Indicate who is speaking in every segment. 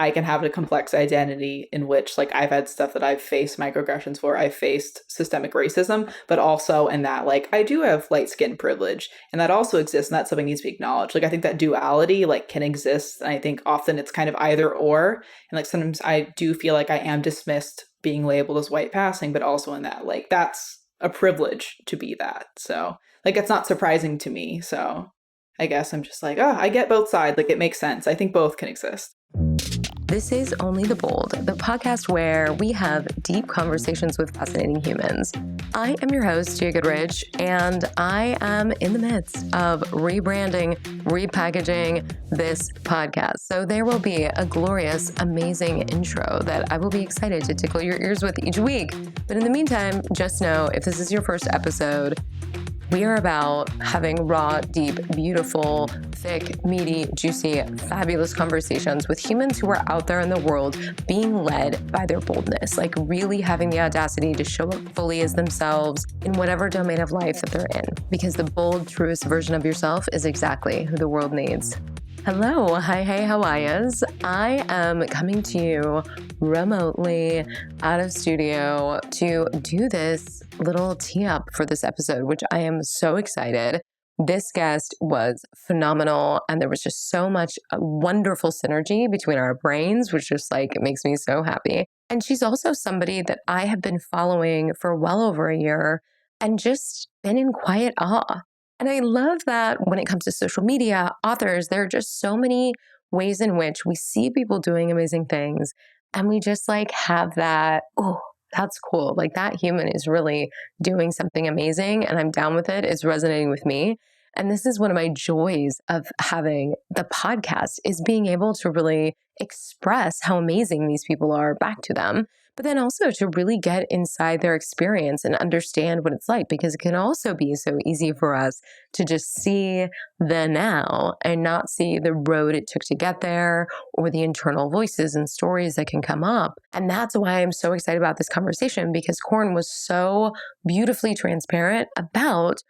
Speaker 1: I can have a complex identity in which like I've had stuff that I've faced microaggressions for, I've faced systemic racism, but also in that like I do have light skin privilege and that also exists and that's something needs to be acknowledged. Like I think that duality like can exist. And I think often it's kind of either or. And like sometimes I do feel like I am dismissed being labeled as white passing, but also in that like that's a privilege to be that. So like it's not surprising to me. So I guess I'm just like, oh, I get both sides. Like it makes sense. I think both can exist.
Speaker 2: This is Only the Bold, the podcast where we have deep conversations with fascinating humans. I am your host, Gia Goodrich, and I am in the midst of rebranding, repackaging this podcast. So there will be a glorious, amazing intro that I will be excited to tickle your ears with each week. But in the meantime, just know if this is your first episode, we are about having raw, deep, beautiful, thick, meaty, juicy, fabulous conversations with humans who are out there in the world being led by their boldness, like really having the audacity to show up fully as themselves in whatever domain of life that they're in. Because the bold, truest version of yourself is exactly who the world needs. Hello, hi, hey, how are yas? I am coming to you remotely out of studio to do this little tee up for this episode, which I am so excited. This guest was phenomenal, and there was just so much wonderful synergy between our brains, which just like makes me so happy. And she's also somebody that I have been following for well over a year and just been in quiet awe. And I love that when it comes to social media, authors, there are just so many ways in which we see people doing amazing things and we just like have that, oh, that's cool. Like that human is really doing something amazing and I'm down with it. It's resonating with me. And this is one of my joys of having the podcast is being able to really express how amazing these people are back to them, but then also to really get inside their experience and understand what it's like, because it can also be so easy for us to just see the now and not see the road it took to get there or the internal voices and stories that can come up. And that's why I'm so excited about this conversation, because Courn was so beautifully transparent about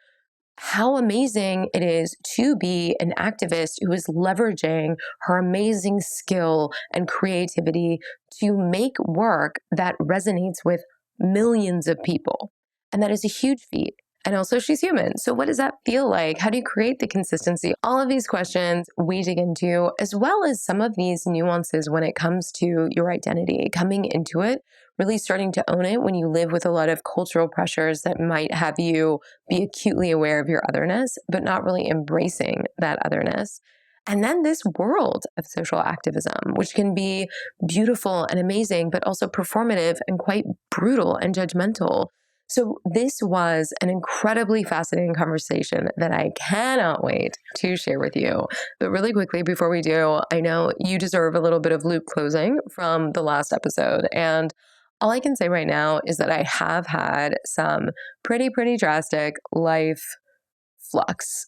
Speaker 2: how amazing it is to be an activist who is leveraging her amazing skill and creativity to make work that resonates with millions of people. And that is a huge feat. And also she's human. So what does that feel like? How do you create the consistency? All of these questions we dig into, as well as some of these nuances when it comes to your identity, coming into it, really starting to own it when you live with a lot of cultural pressures that might have you be acutely aware of your otherness, but not really embracing that otherness. And then this world of social activism, which can be beautiful and amazing, but also performative and quite brutal and judgmental. So this was an incredibly fascinating conversation that I cannot wait to share with you. But really quickly, before we do, I know you deserve a little bit of loop closing from the last episode. And all I can say right now is that I have had some pretty drastic life flux.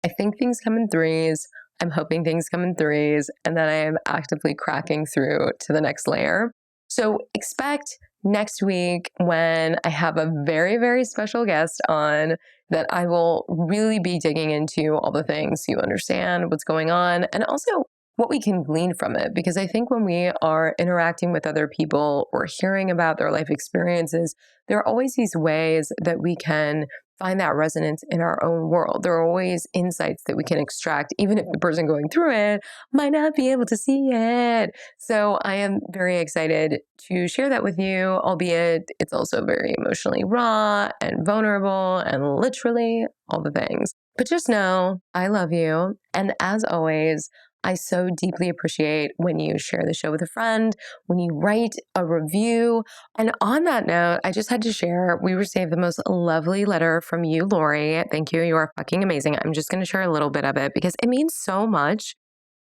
Speaker 2: I think things come in threes. I'm hoping things come in threes, and then I am actively cracking through to the next layer. So expect next week when I have a very special guest on that I will really be digging into all the things so you understand what's going on and also what we can glean from it. Because I think when we are interacting with other people or hearing about their life experiences, there are always these ways that we can find that resonance in our own world. There are always insights that we can extract, even if the person going through it might not be able to see it. So I am very excited to share that with you, albeit it's also very emotionally raw and vulnerable and literally all the things. But just know I love you. And as always, I so deeply appreciate when you share the show with a friend, when you write a review. And on that note, I just had to share, we received the most lovely letter from you, Lori. Thank you. You are fucking amazing. I'm just going to share a little bit of it because it means so much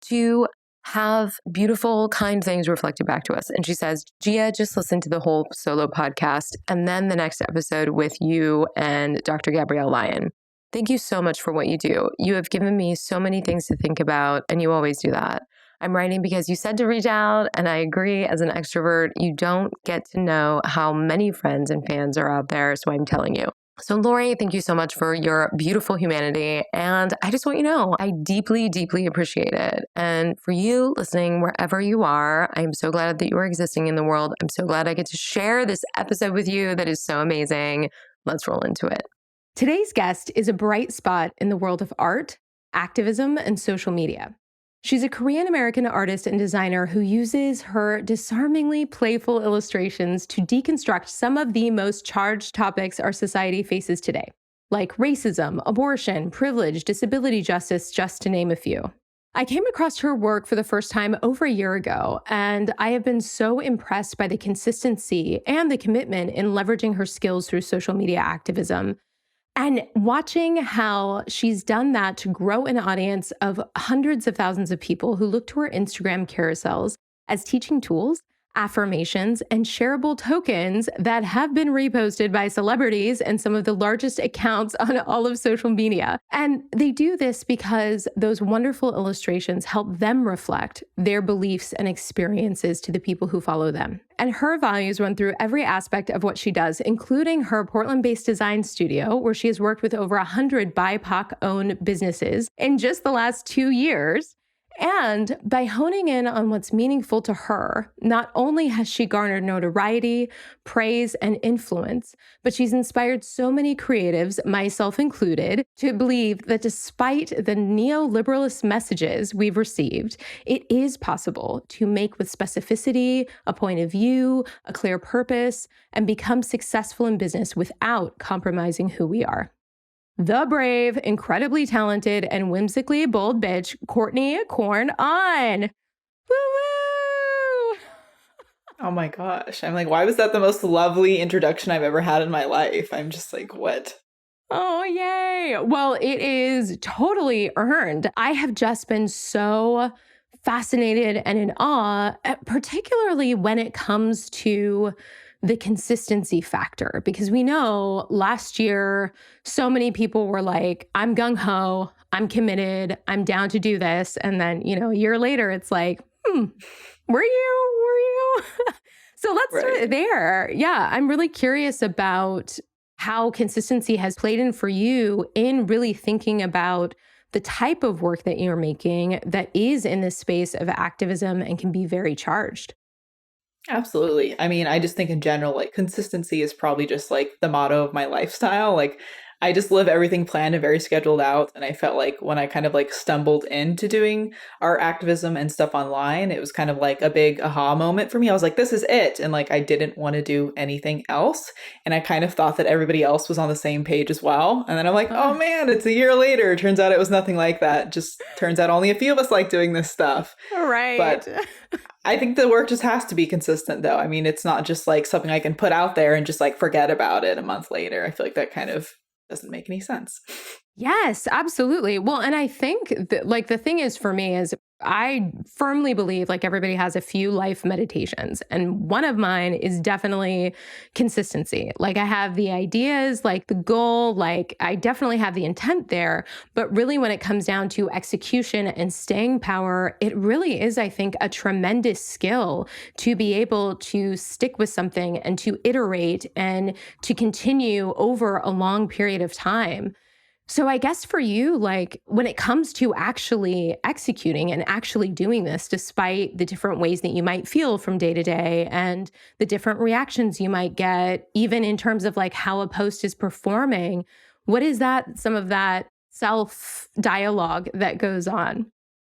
Speaker 2: to have beautiful, kind things reflected back to us. And she says, Gia, just listen to the whole solo podcast and then the next episode with you and Dr. Gabrielle Lyon. Thank you so much for what you do. You have given me so many things to think about, and you always do that. I'm writing because you said to reach out, and I agree. As an extrovert, you don't get to know how many friends and fans are out there, so I'm telling you. So Lori, thank you so much for your beautiful humanity. And I just want you to know, I deeply, deeply appreciate it. And for you listening, wherever you are, I'm so glad that you are existing in the world. I'm so glad I get to share this episode with you that is so amazing. Let's roll into it. Today's guest is a bright spot in the world of art, activism, and social media. She's a Korean-American artist and designer who uses her disarmingly playful illustrations to deconstruct some of the most charged topics our society faces today, like racism, abortion, privilege, disability justice, just to name a few. I came across her work for the first time over a year ago, and I have been so impressed by the consistency and the commitment in leveraging her skills through social media activism. And watching how she's done that to grow an audience of hundreds of thousands of people who look to her Instagram carousels as teaching tools, affirmations, and shareable tokens that have been reposted by celebrities and some of the largest accounts on all of social media. And they do this because those wonderful illustrations help them reflect their beliefs and experiences to the people who follow them. And her values run through every aspect of what she does, including her Portland-based design studio, where she has worked with over 100 BIPOC-owned businesses in just the last 2 years. And by honing in on what's meaningful to her, not only has she garnered notoriety, praise, and influence, but she's inspired so many creatives, myself included, to believe that despite the neoliberalist messages we've received, it is possible to make with specificity, a point of view, a clear purpose, and become successful in business without compromising who we are. The brave, incredibly talented, and whimsically bold bitch, Courn on. Woo-woo!
Speaker 1: Oh my gosh. I'm like, why was that the most lovely introduction I've ever had in my life? I'm just like, what?
Speaker 2: Oh, yay. Well, it is totally earned. I have just been so fascinated and in awe, particularly when it comes to the consistency factor, because we know last year, so many people were like, I'm gung-ho, I'm committed, I'm down to do this. And then, a year later, it's like, were you? So let's start there. Yeah, I'm really curious about how consistency has played in for you in really thinking about the type of work that you're making that is in this space of activism and can be very charged.
Speaker 1: Absolutely. I mean, I just think in general, like consistency is probably just like the motto of my lifestyle. Like I just live everything planned and very scheduled out. And I felt like when I kind of like stumbled into doing art activism and stuff online, it was kind of like a big aha moment for me. I was like, this is it. And like, I didn't want to do anything else. And I kind of thought that everybody else was on the same page as well. And then I'm like, oh man, it's a year later. Turns out it was nothing like that. Just turns out only a few of us like doing this stuff.
Speaker 2: Right.
Speaker 1: But I think the work just has to be consistent though. I mean, it's not just like something I can put out there and just like forget about it a month later. I feel like that kind of doesn't make any sense.
Speaker 2: Yes, absolutely. Well, and I think that, like, the thing is for me is I firmly believe like everybody has a few life meditations. And one of mine is definitely consistency. Like I have the ideas, like the goal, like I definitely have the intent there. But really when it comes down to execution and staying power, it really is, I think, a tremendous skill to be able to stick with something and to iterate and to continue over a long period of time. So I guess for you, like when it comes to actually executing and actually doing this, despite the different ways that you might feel from day to day and the different reactions you might get, even in terms of like how a post is performing, what is that, some of that self dialogue that goes on?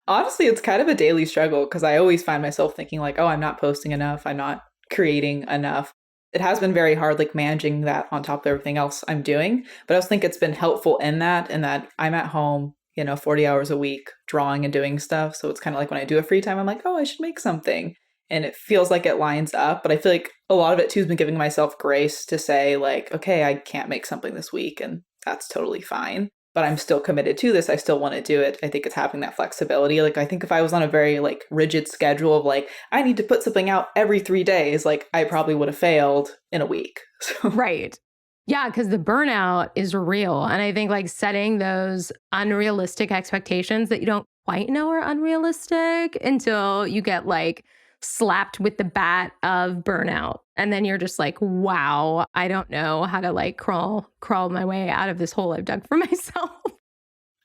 Speaker 1: Honestly, it's kind of a daily struggle because I always find myself thinking like, oh, I'm not posting enough. I'm not creating enough. It has been very hard, like managing that on top of everything else I'm doing. But I also think it's been helpful in that I'm at home, 40 hours a week drawing and doing stuff. So it's kind of like when I do a free time, I'm like, oh, I should make something. And it feels like it lines up. But I feel like a lot of it too has been giving myself grace to say like, okay, I can't make something this week. And that's totally fine. But I'm still committed to this. I still want to do it. I think it's having that flexibility. Like, I think if I was on a very like rigid schedule of like, I need to put something out every 3 days, like I probably would have failed in a week. So.
Speaker 2: Right. Yeah, because the burnout is real. And I think like setting those unrealistic expectations that you don't quite know are unrealistic until you get like slapped with the bat of burnout. And then you're just like, wow, I don't know how to like crawl my way out of this hole I've dug for myself.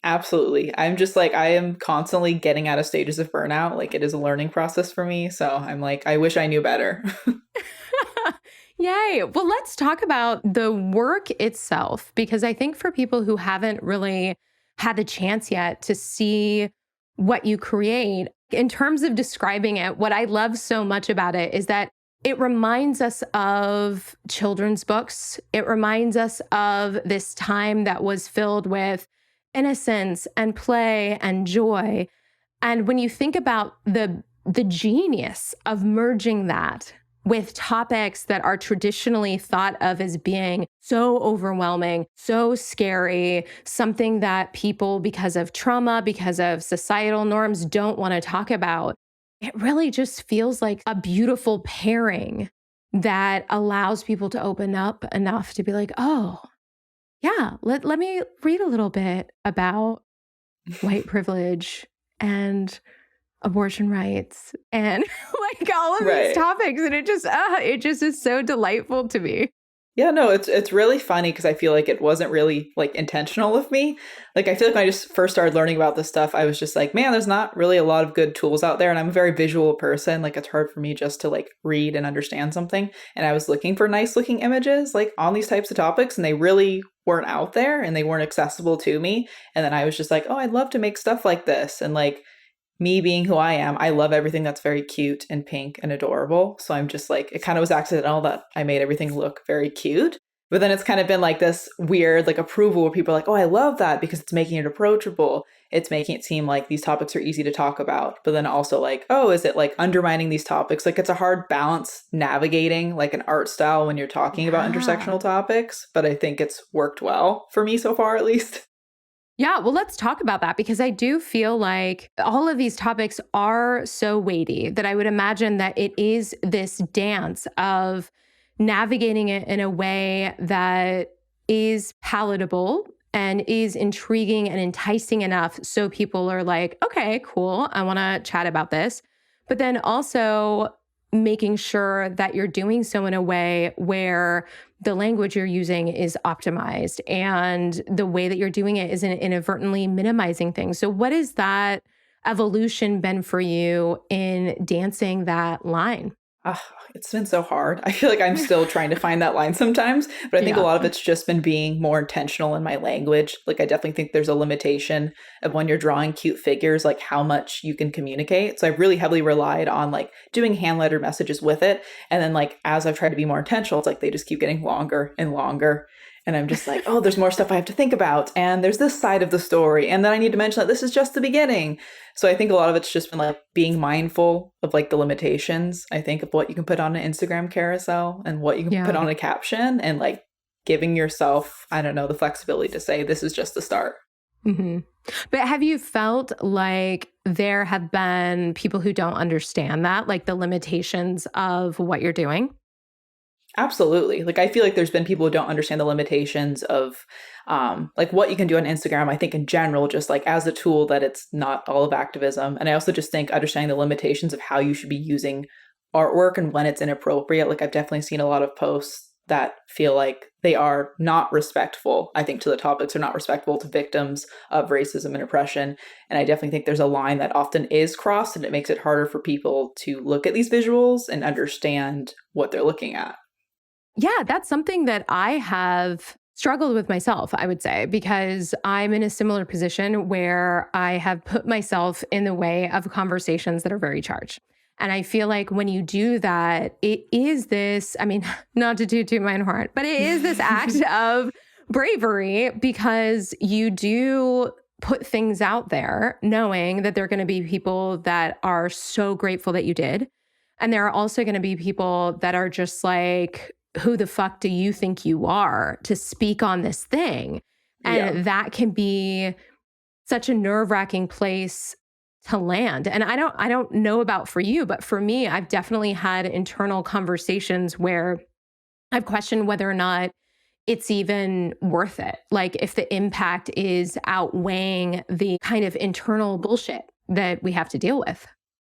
Speaker 1: Absolutely. I'm just like, I am constantly getting out of stages of burnout. Like it is a learning process for me. So I'm like, I wish I knew better.
Speaker 2: Yay. Well, let's talk about the work itself, because I think for people who haven't really had the chance yet to see what you create, in terms of describing it, what I love so much about it is that it reminds us of children's books. It reminds us of this time that was filled with innocence and play and joy. And when you think about the genius of merging that with topics that are traditionally thought of as being so overwhelming, so scary, something that people, because of trauma, because of societal norms, don't want to talk about, it really just feels like a beautiful pairing that allows people to open up enough to be like, oh, yeah, let me read a little bit about white privilege and abortion rights and like all of these
Speaker 1: Right.
Speaker 2: topics. And it just is so delightful to me.
Speaker 1: Yeah, no, it's really funny because I feel like it wasn't really like intentional of me. Like I feel like when I just first started learning about this stuff, I was just like, man, there's not really a lot of good tools out there. And I'm a very visual person. Like it's hard for me just to like read and understand something. And I was looking for nice looking images like on these types of topics, and they really weren't out there and they weren't accessible to me. And then I was just like, oh, I'd love to make stuff like this. And like me being who I am, I love everything that's very cute and pink and adorable. So I'm just like, it kind of was accidental that I made everything look very cute. But then it's kind of been like this weird like approval where people are like, oh, I love that because it's making it approachable. It's making it seem like these topics are easy to talk about. But then also like, oh, is it like undermining these topics? Like it's a hard balance navigating like an art style when you're talking about intersectional topics. But I think it's worked well for me so far, at least.
Speaker 2: Yeah, well, let's talk about that, because I do feel like all of these topics are so weighty that I would imagine that it is this dance of navigating it in a way that is palatable and is intriguing and enticing enough so people are like, okay, cool, I want to chat about this. But then also making sure that you're doing so in a way where the language you're using is optimized and the way that you're doing it isn't inadvertently minimizing things. So what has that evolution been for you in dancing that line?
Speaker 1: Ah, it's been so hard. I feel like I'm still trying to find that line sometimes, but I think a
Speaker 2: Yeah.
Speaker 1: lot of it's just been being more intentional in my language. Like I definitely think there's a limitation of when you're drawing cute figures, like how much you can communicate. So I've really heavily relied on like doing hand letter messages with it. And then like as I've tried to be more intentional, it's like they just keep getting longer and longer. And I'm just like, oh, there's more stuff I have to think about. And there's this side of the story. And then I need to mention that this is just the beginning. So I think a lot of it's just been like being mindful of like the limitations, I think, of what you can put on an Instagram carousel and what you can put on a caption, and like giving yourself, I don't know, the flexibility to say this is just the start.
Speaker 2: Mm-hmm. But have you felt like there have been people who don't understand that, like the limitations of what you're doing?
Speaker 1: Absolutely. Like I feel like there's been people who don't understand the limitations of like what you can do on Instagram. I think in general, just like as a tool, that it's not all of activism. And I also just think understanding the limitations of how you should be using artwork and when it's inappropriate. Like I've definitely seen a lot of posts that feel like they are not respectful, I think, to the topics, are not respectful to victims of racism and oppression. And I definitely think there's a line that often is crossed, and it makes it harder for people to look at these visuals and understand what they're looking at.
Speaker 2: Yeah, that's something that I have struggled with myself, I would say, because I'm in a similar position where I have put myself in the way of conversations that are very charged. And I feel like when you do that, it is this, I mean, not to toot my own horn, but it is this act of bravery, because you do put things out there knowing that there are going to be people that are so grateful that you did. And there are also going to be people that are just like, who the fuck do you think you are to speak on this thing? And that can be such a nerve-wracking place to land. And I don't know about for you, but for me, I've definitely had internal conversations where I've questioned whether or not it's even worth it. Like if the impact is outweighing the kind of internal bullshit that we have to deal with.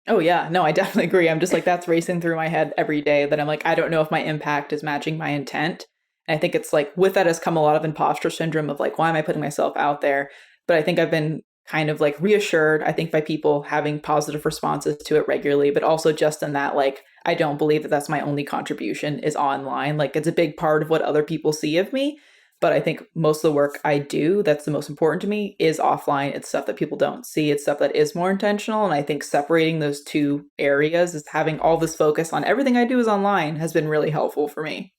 Speaker 1: Oh yeah, no, I definitely agree. I'm just like, that's racing through my head every day that I'm like, I don't know if my impact is matching my intent. And I think it's like with that has come a lot of imposter syndrome of like, why am I putting myself out there? But I think I've been kind of like reassured, I think by people having positive responses to it regularly, but also just in that, like, I don't believe that that's my only contribution is online. Like it's a big part of what other people see of me. But I think most of the work I do that's the most important to me is offline. It's stuff that people don't see. It's stuff that is more intentional. And I think separating those two areas is having all this focus on everything I do is online has been really helpful for me.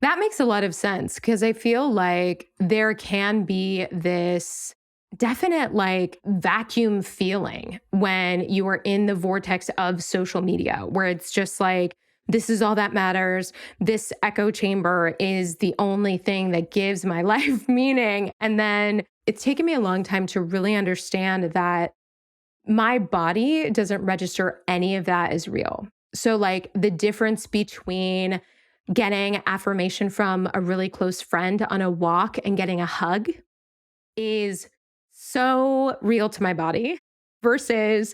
Speaker 2: That makes a lot of sense because I feel like there can be this definite like vacuum feeling when you are in the vortex of social media where it's just like, this is all that matters. This echo chamber is the only thing that gives my life meaning. And then it's taken me a long time to really understand that my body doesn't register any of that as real. So, like, the difference between getting affirmation from a really close friend on a walk and getting a hug is so real to my body versus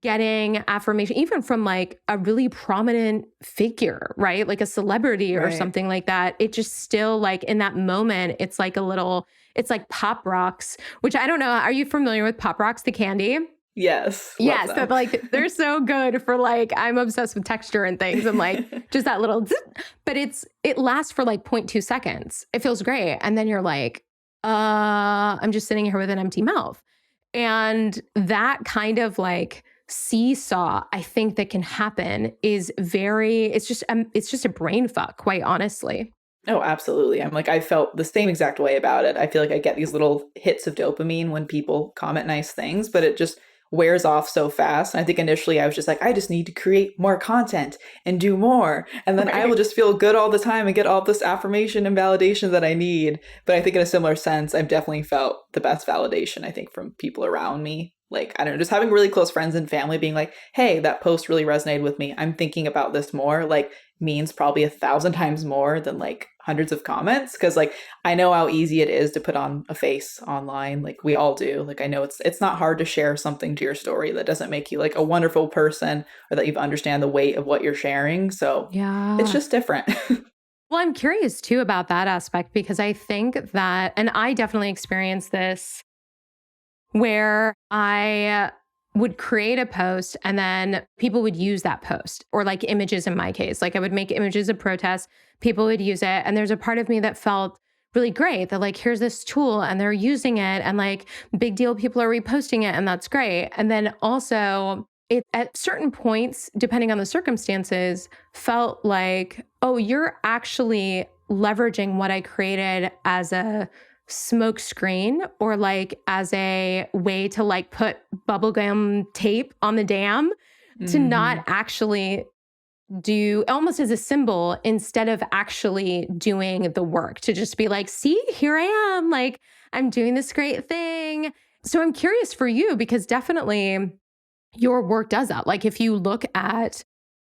Speaker 2: getting affirmation, even from like a really prominent figure, right? Like a celebrity or
Speaker 1: Right.
Speaker 2: something like that. It just still like in that moment, it's like a little, it's like Pop Rocks, which I don't know. Are you familiar with Pop Rocks, the candy?
Speaker 1: Yes. Love
Speaker 2: Yes, that
Speaker 1: them.
Speaker 2: like they're so good for like I'm obsessed with texture and things and like just that little zip, but it lasts for like 0.2 seconds. It feels great. And then you're like, I'm just sitting here with an empty mouth. And that kind of like seesaw, I think that can happen is very, it's just a brain fuck, quite honestly.
Speaker 1: Oh, absolutely. I'm like, I felt the same exact way about it. I feel like I get these little hits of dopamine when people comment nice things, but it just wears off so fast. And I think initially I was just like, I just need to create more content and do more. And then I will
Speaker 2: Right.
Speaker 1: just feel good all the time and get all this affirmation and validation that I need. But I think in a similar sense, I've definitely felt the best validation, I think, from people around me. Like, I don't know, just having really close friends and family being like, hey, that post really resonated with me. I'm thinking about this more. Like, means probably 1,000 times more than like hundreds of comments because like I know how easy it is to put on a face online, like we all do. Like I know it's not hard to share something to your story that doesn't make you like a wonderful person or that you understand the weight of what you're sharing, so it's
Speaker 2: Yeah.
Speaker 1: just different.
Speaker 2: Well, I'm curious too about that aspect because I think that, and I definitely experienced this where I would create a post and then people would use that post or like images in my case. Like I would make images of protests, people would use it. And there's a part of me that felt really great that like, here's this tool and they're using it and like big deal, people are reposting it and that's great. And then also, it at certain points, depending on the circumstances, felt like, oh, you're actually leveraging what I created as a smoke screen or like as a way to like put bubblegum tape on the dam to not
Speaker 1: Hmm.
Speaker 2: actually do almost as a symbol instead of actually doing the work to just be like, see, here I am, like I'm doing this great thing. So I'm curious for you because definitely your work does that. Like if you look at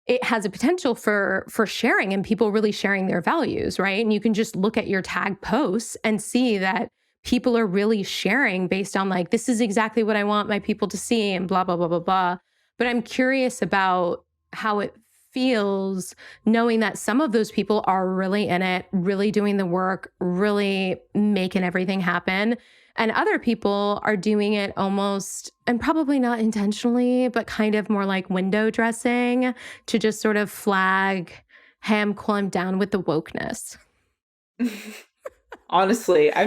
Speaker 2: it has a potential for sharing and people really sharing their values, right? And you can just look at your tag posts and see that people are really sharing based on like this is exactly what I want my people to see and blah blah blah blah blah. But I'm curious about how it feels knowing that some of those people are really in it, really doing the work, really making everything happen. And other people are doing it almost, and probably not intentionally, but kind of more like window dressing to just sort of flag, hey, I'm down with the wokeness.
Speaker 1: Honestly, I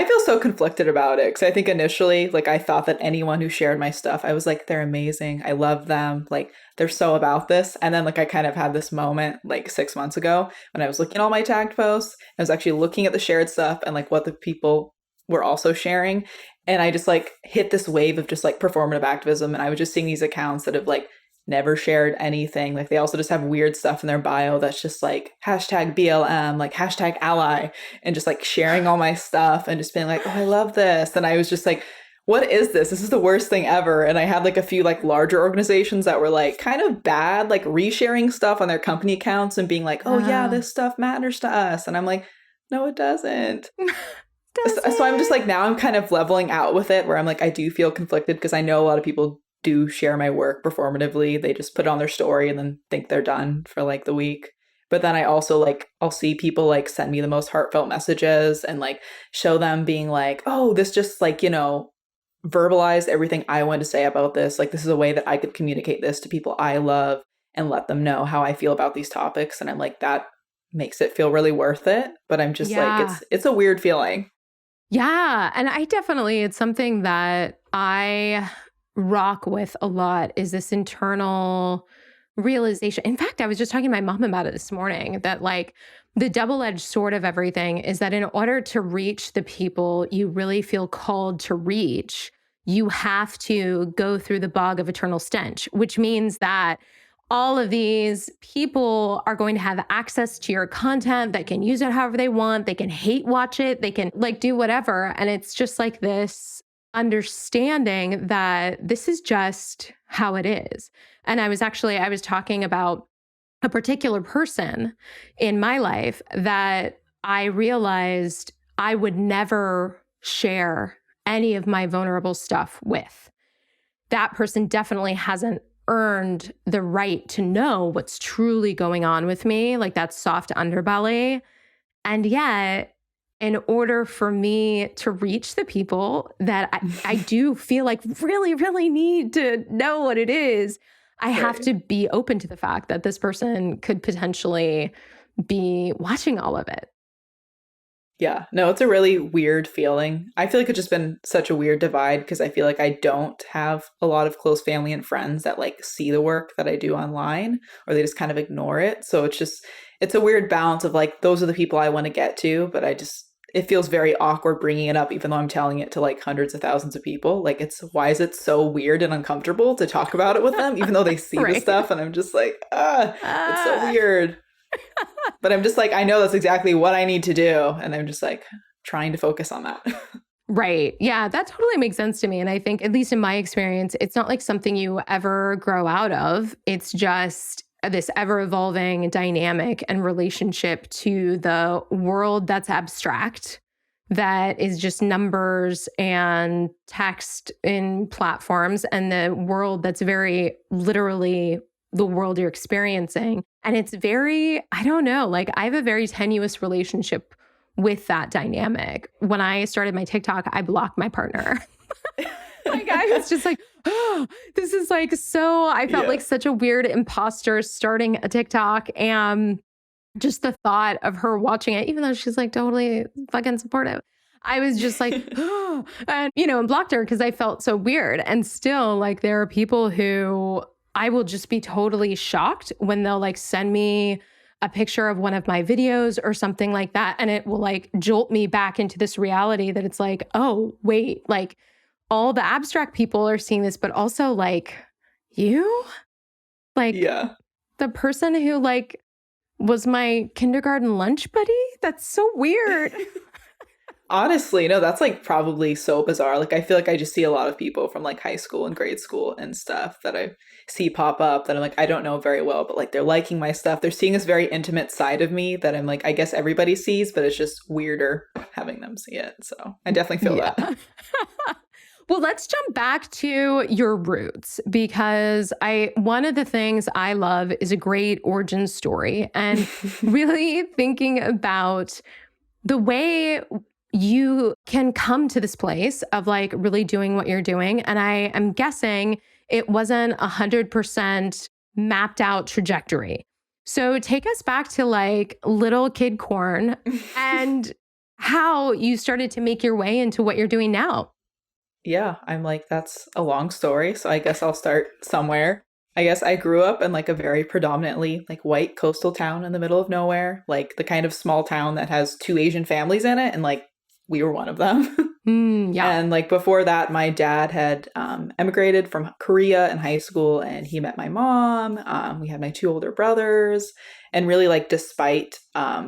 Speaker 1: feel so conflicted about it because I think initially, like, I thought that anyone who shared my stuff, I was like, they're amazing. I love them. Like, they're so about this. And then, like, I kind of had this moment like 6 months ago when I was looking at all my tagged posts. I was actually looking at the shared stuff and like what the people were also sharing. And I just like hit this wave of just like performative activism. And I was just seeing these accounts that have like never shared anything. Like, they also just have weird stuff in their bio that's just like hashtag BLM, like hashtag ally, and just like sharing all my stuff and just being like, oh, I love this. And I was just like, what is this? This is the worst thing ever. And I had like a few like larger organizations that were like kind of bad, like resharing stuff on their company accounts and being like, oh yeah,
Speaker 2: Yeah.
Speaker 1: this stuff matters to us. And I'm like, no, it doesn't.
Speaker 2: Does
Speaker 1: So I'm just
Speaker 2: it?
Speaker 1: like, now I'm kind of leveling out with it where I'm like, I do feel conflicted because I know a lot of people do share my work performatively. They just put it on their story and then think they're done for like the week. But then I also like, I'll see people like send me the most heartfelt messages and like show them being like, oh, this just like, you know, verbalized everything I wanted to say about this. Like, this is a way that I could communicate this to people I love and let them know how I feel about these topics. And I'm like, that makes it feel really worth it. But I'm just like, it's a weird feeling.
Speaker 2: Yeah. And I definitely, it's something that I rock with a lot, is this internal realization. In fact, I was just talking to my mom about it this morning, that like the double-edged sword of everything is that in order to reach the people you really feel called to reach, you have to go through the bog of eternal stench, which means that all of these people are going to have access to your content, that can use it however they want. They can hate watch it. They can like do whatever. And it's just like this understanding that this is just how it is. And I was talking about a particular person in my life that I realized I would never share any of my vulnerable stuff with. That person definitely hasn't earned the right to know what's truly going on with me, like that soft underbelly. And yet, in order for me to reach the people that I do feel like really, really need to know what it is, I have to be open to the fact that this person could potentially be watching all of it.
Speaker 1: Yeah, no, it's a really weird feeling. I feel like it's just been such a weird divide because I feel like I don't have a lot of close family and friends that like see the work that I do online, or they just kind of ignore it. So it's a weird balance of like, those are the people I want to get to, but it feels very awkward bringing it up, even though I'm telling it to like hundreds of thousands of people. Like, why is it so weird and uncomfortable to talk about it with them, even though they see the stuff? And I'm just like, it's so weird. But I'm just like, I know that's exactly what I need to do. And I'm just like trying to focus on that.
Speaker 2: Right. Yeah, that totally makes sense to me. And I think, at least in my experience, it's not like something you ever grow out of. It's just this ever evolving dynamic and relationship to the world that's abstract, that is just numbers and text in platforms, and the world that's very literally the world you're experiencing. And it's very, I don't know, like I have a very tenuous relationship with that dynamic. When I started my TikTok, I blocked my partner. Like I was just like, oh, this is like so, I felt like such a weird imposter starting a TikTok. And just the thought of her watching it, even though she's like totally fucking supportive, I was just like, oh, and blocked her because I felt so weird. And still, like, there are people who I will just be totally shocked when they'll like send me a picture of one of my videos or something like that. And it will like jolt me back into this reality that it's like, oh, wait, like all the abstract people are seeing this, but also like you, like the person who like was my kindergarten lunch buddy. That's so weird.
Speaker 1: Honestly, no, that's like probably so bizarre. Like, I feel like I just see a lot of people from like high school and grade school and stuff that I see pop up that I'm like, I don't know very well, but like they're liking my stuff. They're seeing this very intimate side of me that I'm like, I guess everybody sees, but it's just weirder having them see it. So I definitely feel that.
Speaker 2: Well, let's jump back to your roots, because one of the things I love is a great origin story, and really thinking about the way you can come to this place of like really doing what you're doing. And I am guessing it wasn't 100% mapped out trajectory. So take us back to like little kid Courn and how you started to make your way into what you're doing now.
Speaker 1: Yeah, I'm like, that's a long story. So I guess I'll start somewhere. I guess I grew up in like a very predominantly like white coastal town in the middle of nowhere, like the kind of small town that has 2 Asian families in it. And like, we were one of them. And like before that, my dad had emigrated from Korea in high school, and he met my mom. We had my 2 older brothers, and really like despite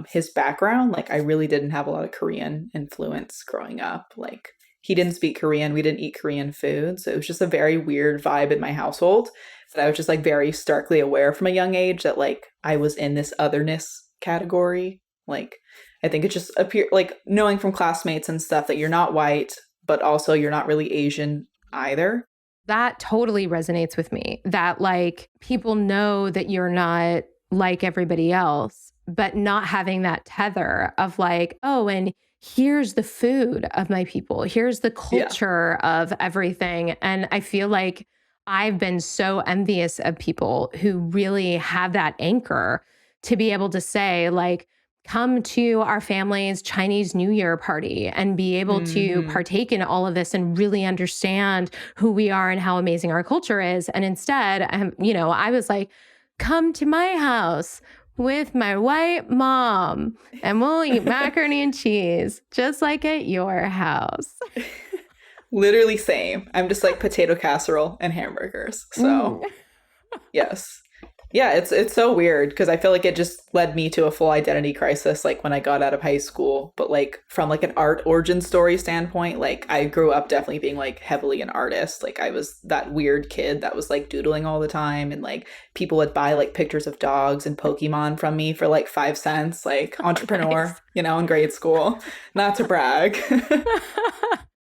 Speaker 1: his background, like I really didn't have a lot of Korean influence growing up. Like he didn't speak Korean. We didn't eat Korean food. So it was just a very weird vibe in my household. But I was just like very starkly aware from a young age that like I was in this otherness category. Like I think it just appeared like knowing from classmates and stuff that you're not white, but also you're not really Asian either.
Speaker 2: That totally resonates with me, that like people know that you're not like everybody else, but not having that tether of like, oh, and here's the food of my people, here's the
Speaker 1: Yeah.
Speaker 2: culture of everything. And I feel like I've been so envious of people who really have that anchor to be able to say, like, come to our family's Chinese New Year party and be able to
Speaker 1: Hmm.
Speaker 2: partake in all of this and really understand who we are and how amazing our culture is. And instead, I was like, come to my house with my white mom and we'll eat macaroni and cheese just like at your house.
Speaker 1: Literally same. I'm just like potato casserole and hamburgers. So
Speaker 2: Mm.
Speaker 1: yes. Yeah, it's so weird because I feel like it just led me to a full identity crisis like when I got out of high school. But like from like an art origin story standpoint, like I grew up definitely being like heavily an artist. Like I was that weird kid that was like doodling all the time, and like people would buy like pictures of dogs and Pokemon from me for like 5 cents, like entrepreneur,
Speaker 2: Nice.
Speaker 1: in grade school. Not to brag.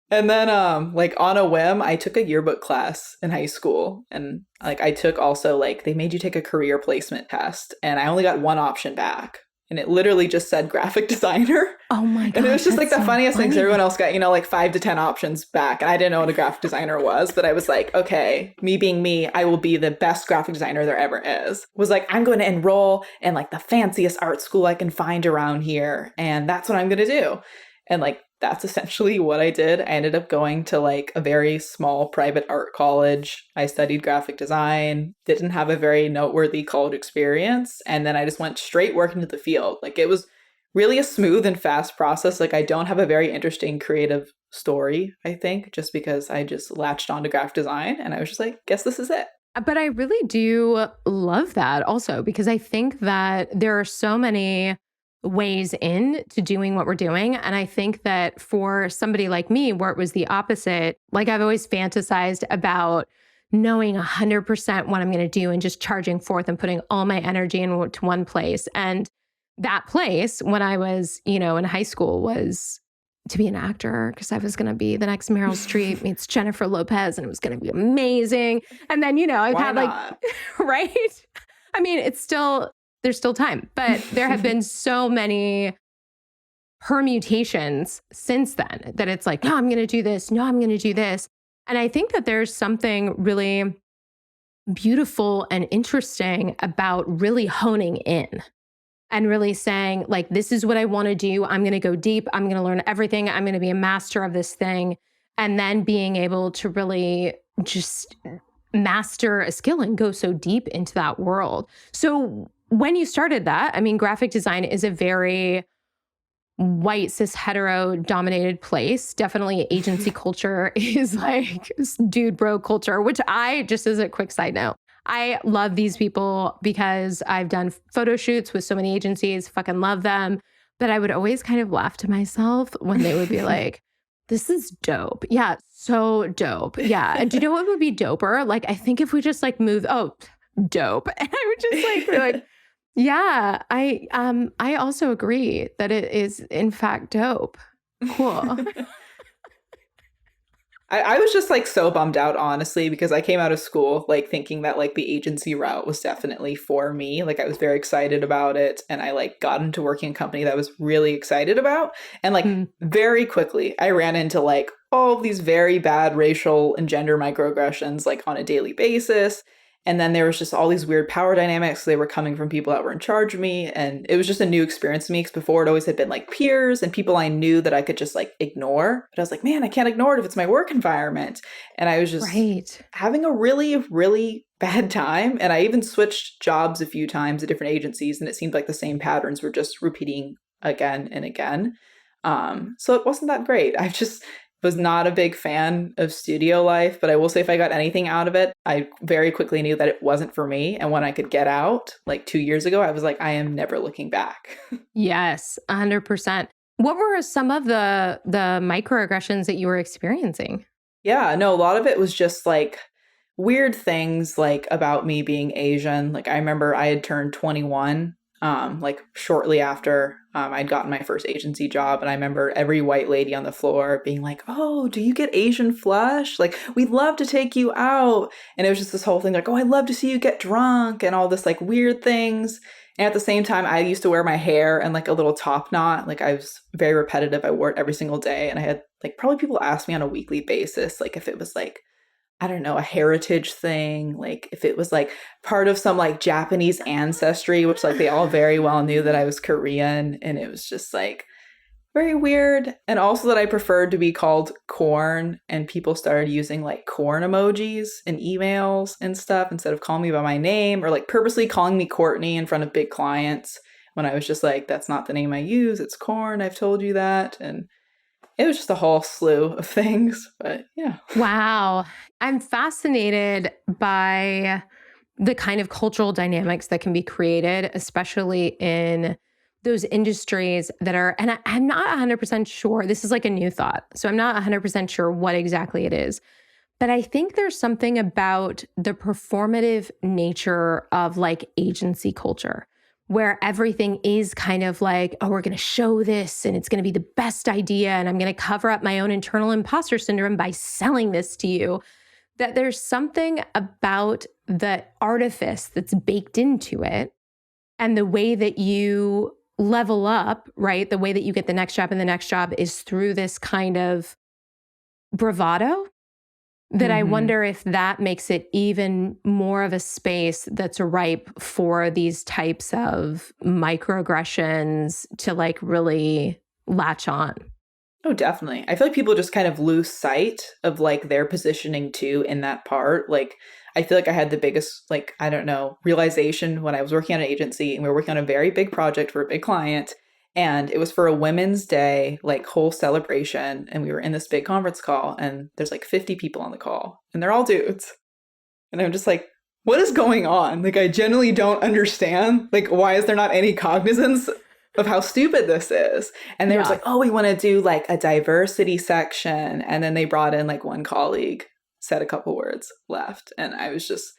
Speaker 1: And then like on a whim, I took a yearbook class in high school, and like I took also like they made you take a career placement test, and I only got one option back. And it literally just said graphic designer.
Speaker 2: Oh my
Speaker 1: And it
Speaker 2: gosh,
Speaker 1: was just like
Speaker 2: that's
Speaker 1: the
Speaker 2: so
Speaker 1: funniest thing. So
Speaker 2: funny.
Speaker 1: everyone else got, like 5 to 10 options back. And I didn't know what a graphic designer was, but I was like, okay, me being me, I will be the best graphic designer there ever is. Was like, I'm going to enroll in like the fanciest art school I can find around here. And that's what I'm going to do. And like, that's essentially what I did. I ended up going to like a very small private art college. I studied graphic design, didn't have a very noteworthy college experience. And then I just went straight work into the field. Like it was really a smooth and fast process. Like I don't have a very interesting creative story, I think, just because I just latched onto graphic design and I was just like, guess this is it.
Speaker 2: But I really do love that also, because I think that there are so many ways in to doing what we're doing. And I think that for somebody like me, where it was the opposite, like I've always fantasized about knowing 100% what I'm going to do and just charging forth and putting all my energy into one place. And that place when I was, in high school was to be an actor, because I was going to be the next Meryl Streep meets Jennifer Lopez, and it was going to be amazing. And then, I've
Speaker 1: Why
Speaker 2: had like,
Speaker 1: not?
Speaker 2: right? I mean, there's still time, but there have been so many permutations since then that it's like, no, I'm going to do this. No, I'm going to do this. And I think that there's something really beautiful and interesting about really honing in and really saying, like, this is what I want to do. I'm going to go deep. I'm going to learn everything. I'm going to be a master of this thing. And then being able to really just master a skill and go so deep into that world. So when you started that, I mean, graphic design is a very white, cis, hetero dominated place. Definitely agency culture is like dude bro culture, which I, just as a quick side note, I love these people because I've done photo shoots with so many agencies, fucking love them. But I would always kind of laugh to myself when they would be like, this is dope. Yeah, so dope. Yeah. And do you know what would be doper? Like, I think if we just like move, dope. And I would just like be like, yeah, I also agree that it is in fact dope. Cool.
Speaker 1: I was just like so bummed out, honestly, because I came out of school like thinking that like the agency route was definitely for me. Like I was very excited about it, and I like got into working a company that I was really excited about. And like very quickly I ran into like all of these very bad racial and gender microaggressions like on a daily basis. And then there was just all these weird power dynamics. They were coming from people that were in charge of me. And it was just a new experience to me, because before it always had been like peers and people I knew that I could just like ignore. But I was like, man, I can't ignore it if it's my work environment. And I was just
Speaker 2: Right.
Speaker 1: having a really, really bad time. And I even switched jobs a few times at different agencies, and it seemed like the same patterns were just repeating again and again. So it wasn't that great. I just was not a big fan of studio life, but I will say if I got anything out of it, I very quickly knew that it wasn't for me. And when I could get out, like 2 years ago, I was like, I am never looking back.
Speaker 2: Yes, 100%. What were some of the microaggressions that you were experiencing?
Speaker 1: Yeah, no, a lot of it was just like weird things like about me being Asian. Like I remember I had turned 21 like shortly after I'd gotten my first agency job. And I remember every white lady on the floor being like, oh, do you get Asian flush? Like, we'd love to take you out. And it was just this whole thing like, oh, I'd love to see you get drunk and all this like weird things. And at the same time, I used to wear my hair in like a little top knot. Like I was very repetitive. I wore it every single day. And I had like probably people ask me on a weekly basis, like if it was like, I don't know, a heritage thing, like if it was like part of some like Japanese ancestry, which like they all very well knew that I was Korean. And it was just like very weird. And also that I preferred to be called Courn, and people started using like corn emojis in emails and stuff instead of calling me by my name, or like purposely calling me Courtney in front of big clients when I was just like, that's not the name I use. It's Courn. I've told you that. And it was just a whole slew of things, but yeah.
Speaker 2: Wow. I'm fascinated by the kind of cultural dynamics that can be created, especially in those industries that are, and I'm not 100% sure, this is like a new thought, so I'm not 100% sure what exactly it is, but I think there's something about the performative nature of like agency culture, where everything is kind of like, oh, we're going to show this and it's going to be the best idea. And I'm going to cover up my own internal imposter syndrome by selling this to you. That there's something about the artifice that's baked into it and the way that you level up, right? The way that you get the next job and the next job is through this kind of bravado. That I wonder if that makes it even more of a space that's ripe for these types of microaggressions to like really latch on.
Speaker 1: Oh, definitely. I feel like people just kind of lose sight of like their positioning too in that part. Like, I feel like I had the biggest, like, I don't know, realization when I was working on an agency and we were working on a very big project for a big client. And it was for a Women's Day, like whole celebration. And we were in this big conference call and there's like 50 people on the call and they're all dudes. And I'm just like, what is going on? Like, I genuinely don't understand. Like, why is there not any cognizance of how stupid this is? And they were like, oh, we want to do like a diversity section. And then they brought in like one colleague, said a couple words, left. And I was just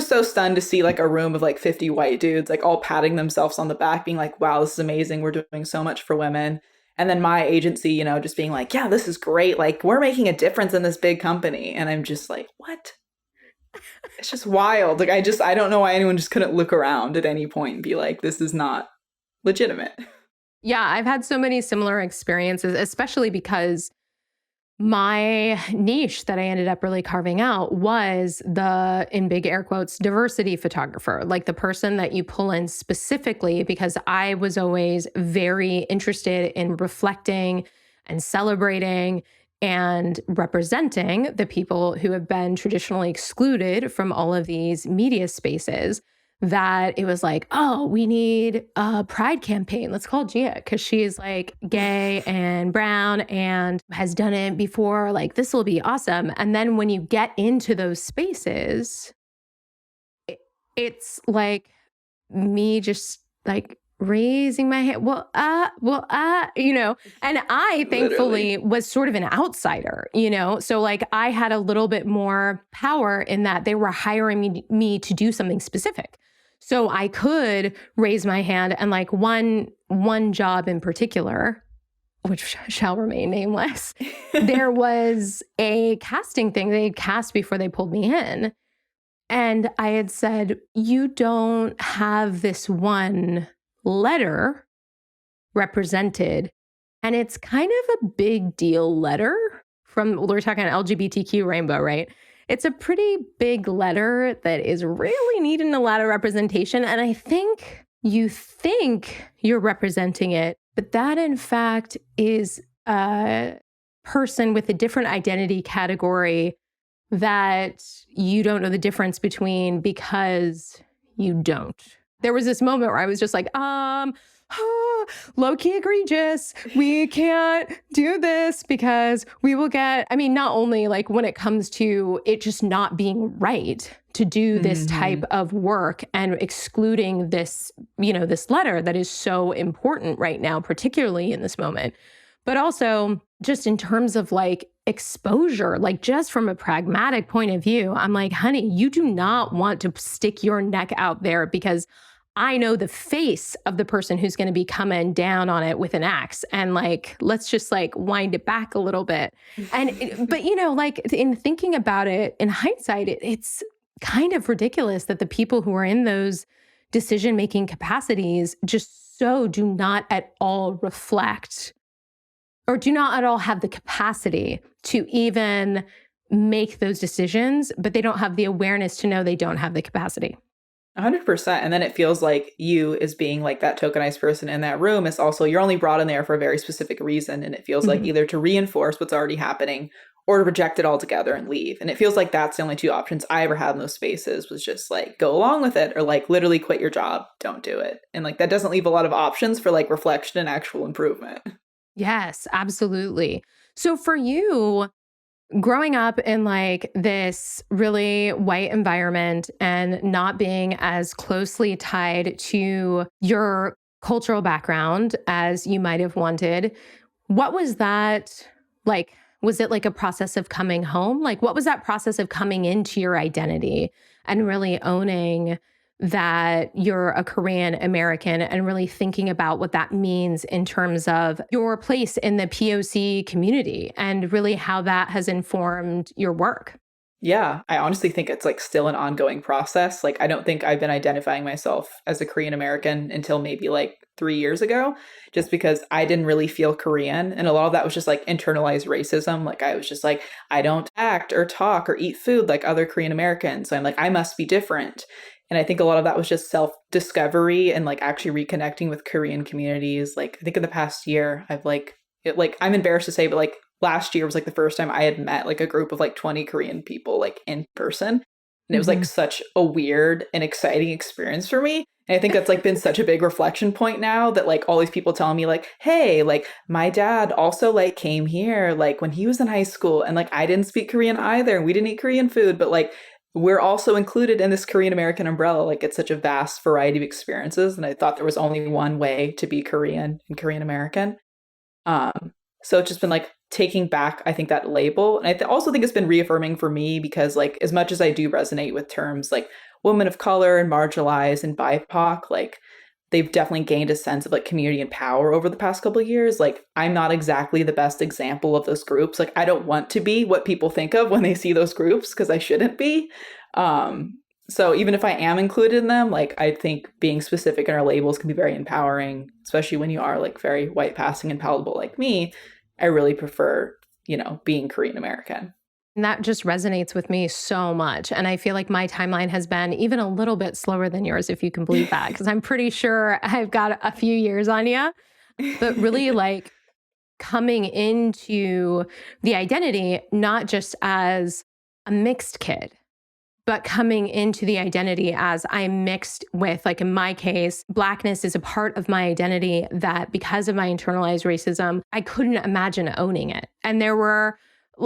Speaker 1: so stunned to see like a room of like 50 white dudes, like all patting themselves on the back, being like, wow, this is amazing. We're doing so much for women. And then my agency, you know, just being like, yeah, this is great. Like, we're making a difference in this big company. And I'm just like, what? It's just wild. Like, I don't know why anyone just couldn't look around at any point and be like, this is not legitimate.
Speaker 2: Yeah, I've had so many similar experiences, especially because my niche that I ended up really carving out was the, in big air quotes, diversity photographer, like the person that you pull in specifically because I was always very interested in reflecting and celebrating and representing the people who have been traditionally excluded from all of these media spaces. That it was like, oh, we need a pride campaign. Let's call Gia because she's like gay and brown and has done it before. Like, this will be awesome. And then when you get into those spaces, it's like me just like raising my hand. You know, and I thankfully was sort of an outsider, you know, so like I had a little bit more power in that they were hiring me to do something specific. So I could raise my hand, and like one job in particular, which shall remain nameless, there was a casting thing they had cast before they pulled me in. And I had said, you don't have this one letter represented. And it's kind of a big deal letter from, we're talking LGBTQ rainbow, right? It's a pretty big letter that is really needing a lot of representation. And I think you think you're representing it, but that in fact is a person with a different identity category that you don't know the difference between because you don't. There was this moment where I was just like, low-key egregious. We can't do this because we will get, I mean, not only like when it comes to it just not being right to do this type of work and excluding this, you know, this letter that is so important right now, particularly in this moment, but also just in terms of like exposure, like just from a pragmatic point of view, I'm like, honey, you do not want to stick your neck out there because I know the face of the person who's going to be coming down on it with an axe, and like, let's just like wind it back a little bit. But like in thinking about it in hindsight, it's kind of ridiculous that the people who are in those decision-making capacities just so do not at all reflect or do not at all have the capacity to even make those decisions, but they don't have the awareness to know they don't have the capacity.
Speaker 1: 100%. And then it feels like you as being like that tokenized person in that room is also, you're only brought in there for a very specific reason. And it feels like either to reinforce what's already happening or to reject it altogether and leave. And it feels like that's the only two options I ever had in those spaces, was just like, go along with it, or like literally quit your job, don't do it. And like, that doesn't leave a lot of options for like reflection and actual improvement.
Speaker 2: Yes, absolutely. So for you, growing up in like this really white environment and not being as closely tied to your cultural background as you might have wanted, what was that like? Was it like a process of coming home? Like, what was that process of coming into your identity and really owning that you're a Korean American and really thinking about what that means in terms of your place in the POC community and really how that has informed your work?
Speaker 1: Yeah, I honestly think it's like still an ongoing process. Like, I don't think I've been identifying myself as a Korean American until maybe like 3 years ago, just because I didn't really feel Korean. And a lot of that was just like internalized racism. Like, I was just like, I don't act or talk or eat food like other Korean Americans. So I'm like, I must be different. And I think a lot of that was just self-discovery and like actually reconnecting with Korean communities. Like, I think in the past year, I've I'm embarrassed to say, but like last year was like the first time I had met like a group of like 20 Korean people like in person. And it was like such a weird and exciting experience for me. And I think that's like been such a big reflection point now, that like all these people telling me like, hey, like my dad also like came here like when he was in high school, and like I didn't speak Korean either, and we didn't eat Korean food, but like we're also included in this Korean American umbrella. Like, it's such a vast variety of experiences. And I thought there was only one way to be Korean and Korean American. So it's just been like taking back, I think, that label. And I also think it's been reaffirming for me, because like, as much as I do resonate with terms like women of color and marginalized and BIPOC, like they've definitely gained a sense of like community and power over the past couple of years. Like, I'm not exactly the best example of those groups. Like, I don't want to be what people think of when they see those groups, because I shouldn't be. So even if I am included in them, like I think being specific in our labels can be very empowering, especially when you are like very white passing and palatable like me. I really prefer, being Korean American.
Speaker 2: And that just resonates with me so much. And I feel like my timeline has been even a little bit slower than yours, if you can believe that, because I'm pretty sure I've got a few years on you. But really like coming into the identity, not just as a mixed kid, but coming into the identity as I'm mixed with, like in my case, Blackness is a part of my identity that because of my internalized racism, I couldn't imagine owning it. And there were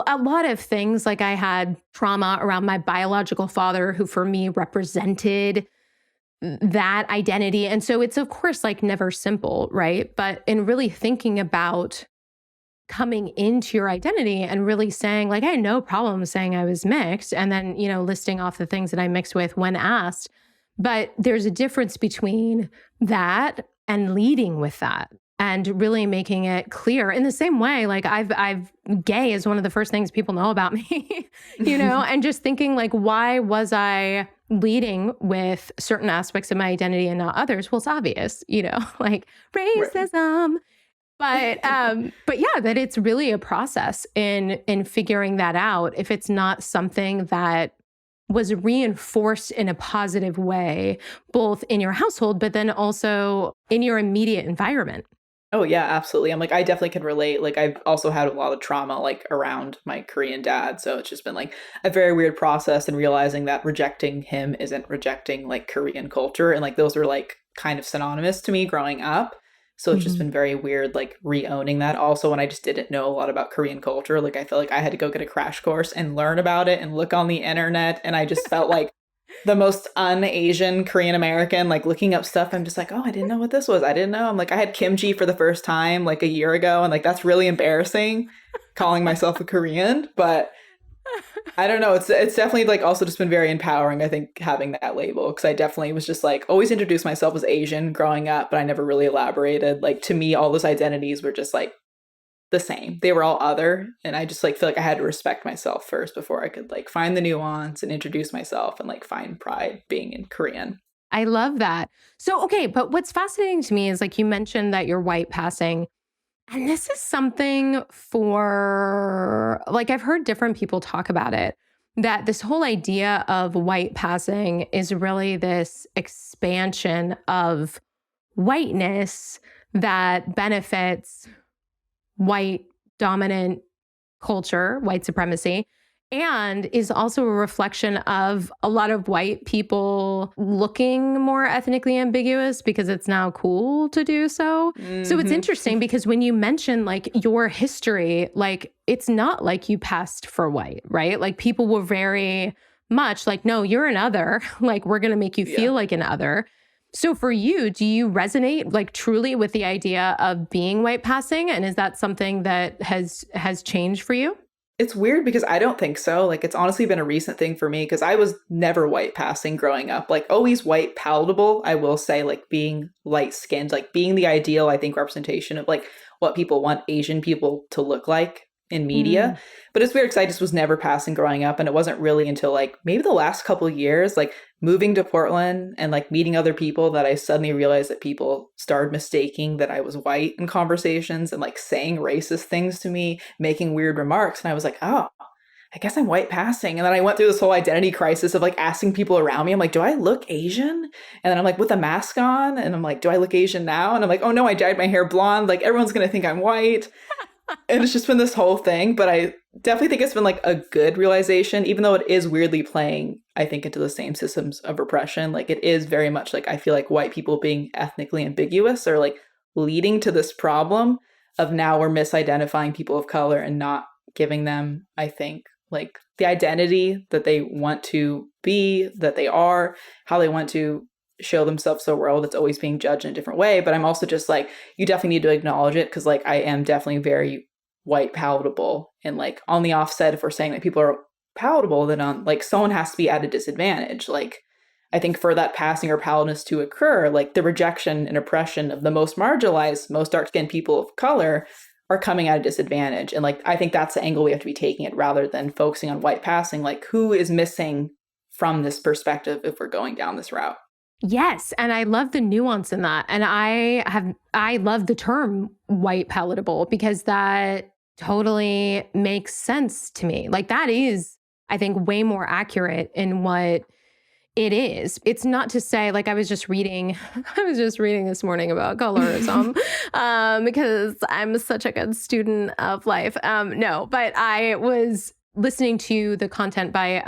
Speaker 2: a lot of things, like I had trauma around my biological father, who for me represented that identity. And so it's of course like never simple, right? But in really thinking about coming into your identity and really saying like, I had no problem saying I was mixed, and then, listing off the things that I mixed with when asked. But there's a difference between that and leading with that and really making it clear in the same way. Like I've gay is one of the first things people know about me, and just thinking like, why was I leading with certain aspects of my identity and not others? Well, it's obvious, like racism. But yeah, that it's really a process in figuring that out if it's not something that was reinforced in a positive way, both in your household, but then also in your immediate environment.
Speaker 1: Oh yeah, absolutely. I'm like, I definitely can relate. Like, I've also had a lot of trauma like around my Korean dad. So it's just been like a very weird process, and realizing that rejecting him isn't rejecting like Korean culture. And like, those are like kind of synonymous to me growing up. So it's just been very weird, like re-owning that. Also, when I just didn't know a lot about Korean culture, like I felt like I had to go get a crash course and learn about it and look on the internet. And I just felt like the most un-Asian Korean American, like looking up stuff. I'm just like, oh, I didn't know what this was. I didn't know. I'm like, I had kimchi for the first time like a year ago. And like, that's really embarrassing calling myself a Korean. But I don't know. It's definitely like also just been very empowering, I think, having that label, because I definitely was just like always introduced myself as Asian growing up, but I never really elaborated. Like to me, all those identities were just like the same. They were all other, and I just like feel like I had to respect myself first before I could like find the nuance and introduce myself and like find pride being in Korean.
Speaker 2: I love that. So, okay, but what's fascinating to me is like you mentioned that you're white passing. And this is something for, like, I've heard different people talk about it, that this whole idea of white passing is really this expansion of whiteness that benefits white dominant culture, white supremacy, and is also a reflection of a lot of white people looking more ethnically ambiguous because it's now cool to do so. So it's interesting because when you mention like your history, like it's not like you passed for white, right? Like people were very much like, no, you're an other. Like we're going to make you feel like an other. So for you, do you resonate like truly with the idea of being white passing? And is that something that has changed for you?
Speaker 1: It's weird because I don't think so. Like it's honestly been a recent thing for me because I was never white passing growing up. Like always white palatable, I will say, like being light skinned, like being the ideal, I think, representation of like what people want Asian people to look like in media. But it's weird because I just was never passing growing up. And it wasn't really until like maybe the last couple of years, like moving to Portland and like meeting other people, that I suddenly realized that people started mistaking that I was white in conversations and like saying racist things to me, making weird remarks. And I was like, oh, I guess I'm white passing. And then I went through this whole identity crisis of like asking people around me, I'm like, do I look Asian? And then I'm like, with a mask on, and I'm like, do I look Asian now? And I'm like, oh no, I dyed my hair blonde. Like everyone's going to think I'm white. And it's just been this whole thing, but I definitely think it's been like a good realization, even though it is weirdly playing, I think, into the same systems of repression. Like it is very much like, I feel like white people being ethnically ambiguous are like leading to this problem of now we're misidentifying people of color and not giving them, I think, like the identity that they want to be, that they are, how they want to show themselves to the world. It's always being judged in a different way. But I'm also just like, you definitely need to acknowledge it, because like I am definitely very white palatable. And like on the offset, if we're saying that people are palatable, then on like someone has to be at a disadvantage. Like I think for that passing or palatedness to occur, like the rejection and oppression of the most marginalized, most dark-skinned people of color are coming at a disadvantage. And like I think that's the angle we have to be taking it, rather than focusing on white passing. Like who is missing from this perspective if we're going down this route?
Speaker 2: Yes. And I love the nuance in that. And I love the term white palatable, because that totally makes sense to me. Like that is, I think, way more accurate in what it is. It's not to say, like I was just reading this morning about colorism because I'm such a good student of life. No, but I was listening to the content by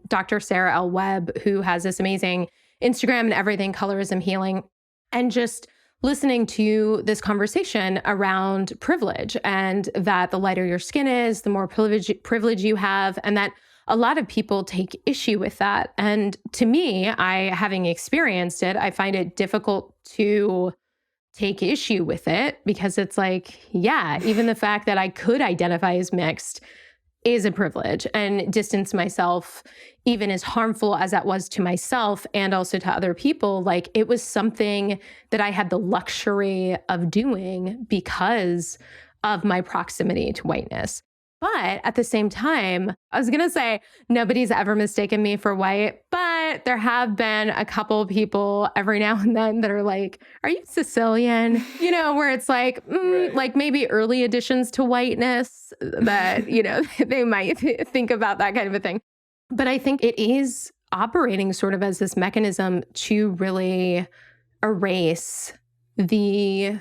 Speaker 2: Dr. Sarah L. Webb, who has this amazing Instagram and everything, Colorism Healing, and just listening to this conversation around privilege, and that the lighter your skin is, the more privilege you have, and that a lot of people take issue with that. And to me, having experienced it, I find it difficult to take issue with it, because it's like, yeah, even the fact that I could identify as mixed is a privilege, and distance myself, even as harmful as that was to myself and also to other people. Like it was something that I had the luxury of doing because of my proximity to whiteness. But at the same time, I was going to say, nobody's ever mistaken me for white, but there have been a couple people every now and then that are like, are you Sicilian? You know, where it's like,
Speaker 1: Right.
Speaker 2: like maybe early additions to whiteness that, you know, they might think about that kind of a thing. But I think it is operating sort of as this mechanism to really erase the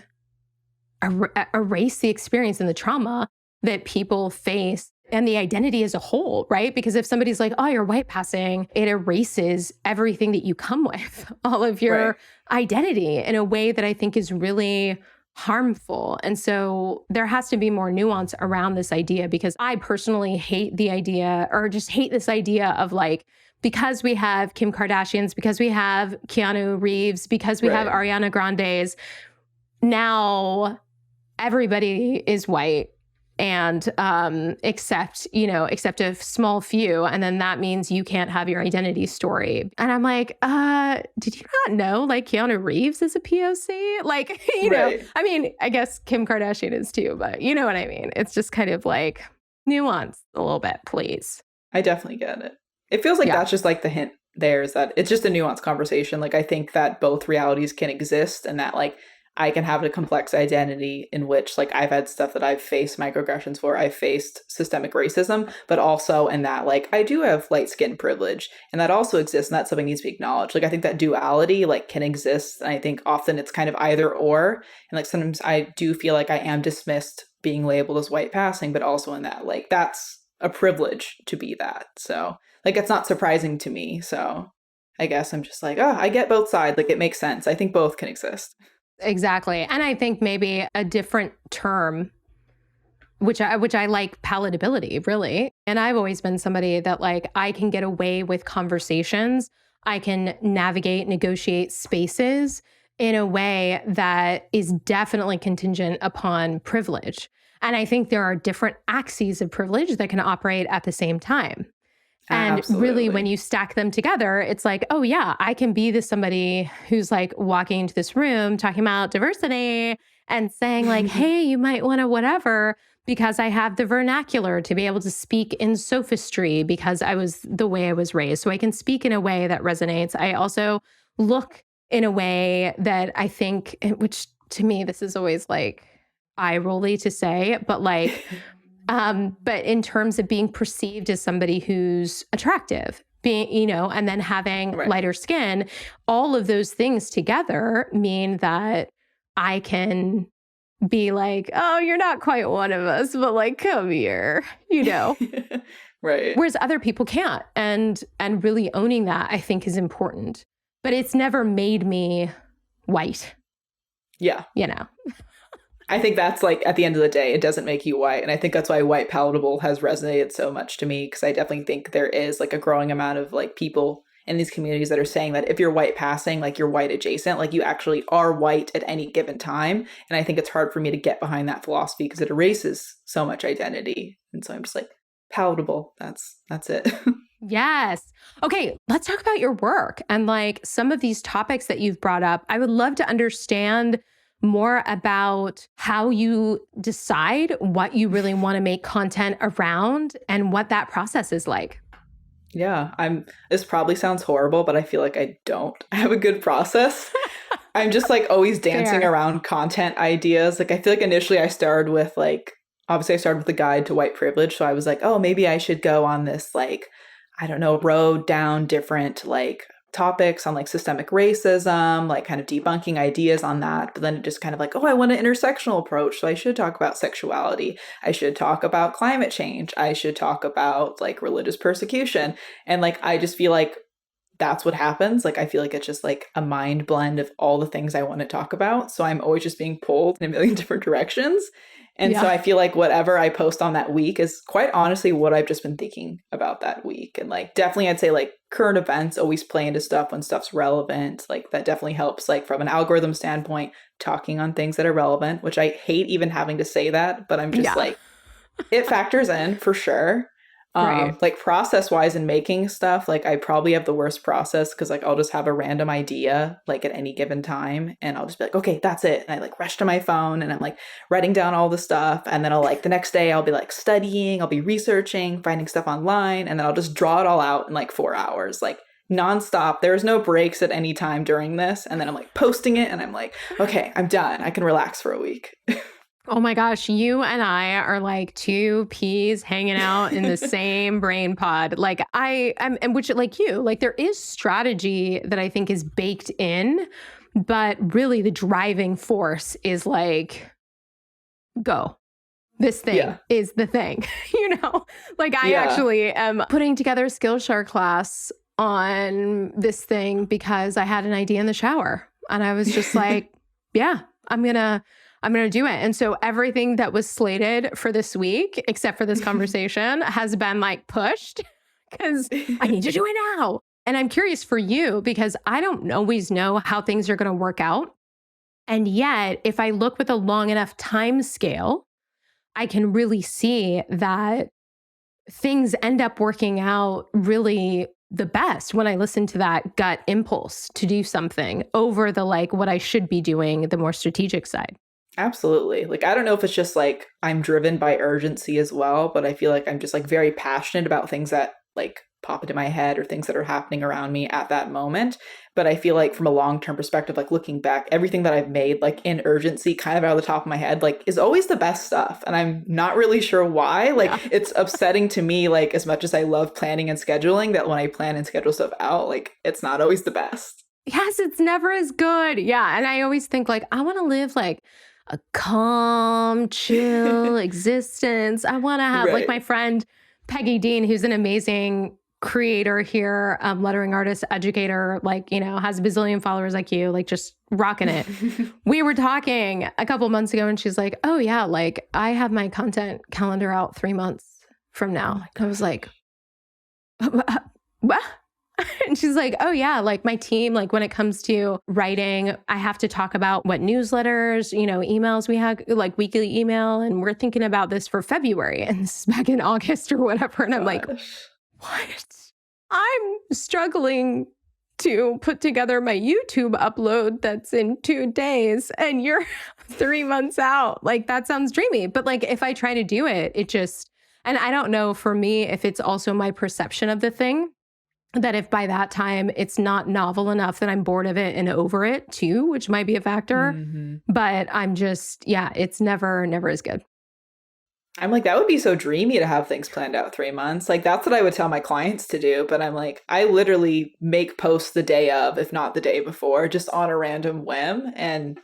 Speaker 2: experience and the trauma that people face and the identity as a whole, right? Because if somebody's like, oh, you're white passing, it erases everything that you come with, all of your identity, in a way that I think is really harmful. And so there has to be more nuance around this idea, because I personally hate the idea, or just hate this idea of like, because we have Kim Kardashians, because we have Keanu Reeves, because we have Ariana Grande's, now everybody is white. and except a small few. And then that means you can't have your identity story. And I'm like, did you not know like Keanu Reeves is a POC? Like,
Speaker 1: Right.
Speaker 2: I mean, I guess Kim Kardashian is too, but you know what I mean? It's just kind of like nuance a little bit, please.
Speaker 1: I definitely get it. It feels like that's just like the hint there, is that it's just a nuanced conversation. Like, I think that both realities can exist, and that like I can have a complex identity in which like I've had stuff that I've faced microaggressions for, I've faced systemic racism, but also in that like I do have light skin privilege, and that also exists, and that's something that needs to be acknowledged. Like, I think that duality like can exist, and I think often it's kind of either or, and like sometimes I do feel like I am dismissed being labeled as white passing, but also in that like that's a privilege to be that. So like it's not surprising to me. So I guess I'm just like, oh, I get both sides. Like, it makes sense. I think both can exist.
Speaker 2: Exactly. And I think maybe a different term, which I like, palatability, really. And I've always been somebody that like I can get away with conversations. I can navigate, negotiate spaces in a way that is definitely contingent upon privilege. And I think there are different axes of privilege that can operate at the same time. And really, when you stack them together, it's like, oh yeah, I can be this somebody who's like walking into this room talking about diversity and saying like, hey, you might want to whatever, because I have the vernacular to be able to speak in sophistry because I was the way I was raised. So I can speak in a way that resonates. I also look in a way that I think, which to me, this is always like eye-rolly to say, but like, but in terms of being perceived as somebody who's attractive, being, and then having lighter skin, all of those things together mean that I can be like, oh, you're not quite one of us, but like, come here,
Speaker 1: Right.
Speaker 2: Whereas other people can't. And really owning that, I think, is important. But it's never made me white.
Speaker 1: Yeah. I think that's like, at the end of the day, it doesn't make you white. And I think that's why white palatable has resonated so much to me, because I definitely think there is like a growing amount of like people in these communities that are saying that if you're white passing, like you're white adjacent, like you actually are white at any given time. And I think it's hard for me to get behind that philosophy because it erases so much identity. And so I'm just like, palatable. That's it.
Speaker 2: Yes. Okay, let's talk about your work and like some of these topics that you've brought up. I would love to understand more about how you decide what you really want to make content around and what that process is like.
Speaker 1: Yeah, this probably sounds horrible, but I feel like I don't have a good process. I'm just like always dancing around content ideas. Like, I feel like initially I started with like, obviously I started with a guide to white privilege. So I was like, oh, maybe I should go on this, like, I don't know, road down different like topics on like systemic racism, like kind of debunking ideas on that. But then it just kind of like, oh, I want an intersectional approach. So I should talk about sexuality. I should talk about climate change. I should talk about like religious persecution. And like, I just feel like that's what happens. Like, I feel like it's just like a mind blend of all the things I want to talk about. So I'm always just being pulled in a million different directions. And so I feel like whatever I post on that week is quite honestly what I've just been thinking about that week. And like, definitely I'd say like current events always play into stuff when stuff's relevant. Like, that definitely helps, like from an algorithm standpoint, talking on things that are relevant, which I hate even having to say that, but I'm just like, it factors in for sure. Like process wise in making stuff, like I probably have the worst process because like I'll just have a random idea like at any given time and I'll just be like, okay, that's it. And I like rush to my phone and I'm like writing down all the stuff. And then I'll like the next day I'll be like studying, I'll be researching, finding stuff online. And then I'll just draw it all out in like 4 hours, like nonstop. There's no breaks at any time during this. And then I'm like posting it and I'm like, okay, I'm done. I can relax for a week.
Speaker 2: Oh my gosh, you and I are like two peas hanging out in the same brain pod. Like I'm, which like you, like there is strategy that I think is baked in, but really the driving force is like, go. This thing is the thing, Like I actually am putting together a Skillshare class on this thing because I had an idea in the shower and I was just like, yeah, I'm going to do it. And so everything that was slated for this week, except for this conversation, has been like pushed because I need to do it now. And I'm curious for you because I don't always know how things are going to work out. And yet, if I look with a long enough time scale, I can really see that things end up working out really the best when I listen to that gut impulse to do something over the like what I should be doing, the more strategic side.
Speaker 1: Absolutely. Like, I don't know if it's just like I'm driven by urgency as well, but I feel like I'm just like very passionate about things that like pop into my head or things that are happening around me at that moment. But I feel like from a long-term perspective, like looking back, everything that I've made like in urgency, kind of out of the top of my head, like is always the best stuff. And I'm not really sure why. Like it's upsetting to me, like as much as I love planning and scheduling, that when I plan and schedule stuff out, like it's not always the best.
Speaker 2: Yes, it's never as good. Yeah. And I always think like, I want to live like a calm, chill existence. I want to have like
Speaker 1: Right.
Speaker 2: my friend Peggy Dean, who's an amazing creator here, lettering artist, educator, like, you know, has a bazillion followers like you, like just rocking it. We were talking a couple months ago and she's like, oh yeah, like I have my content calendar out 3 months from now. I was like, what? And she's like, oh yeah, like my team, like when it comes to writing, I have to talk about what newsletters, you know, emails we have, like weekly email. And we're thinking about this for February. And this is back in August or whatever. And I'm like, what? I'm struggling to put together my YouTube upload that's in 2 days and you're 3 months out. Like that sounds dreamy. But like if I try to do it, it just, and I don't know for me if it's also my perception of the thing, that if by that time it's not novel enough that I'm bored of it and over it too, which might be a factor. But I'm just, yeah, it's never as good.
Speaker 1: I'm like, that would be so dreamy to have things planned out 3 months. Like, that's what I would tell my clients to do. But I'm like, I literally make posts the day of, if not the day before, just on a random whim. And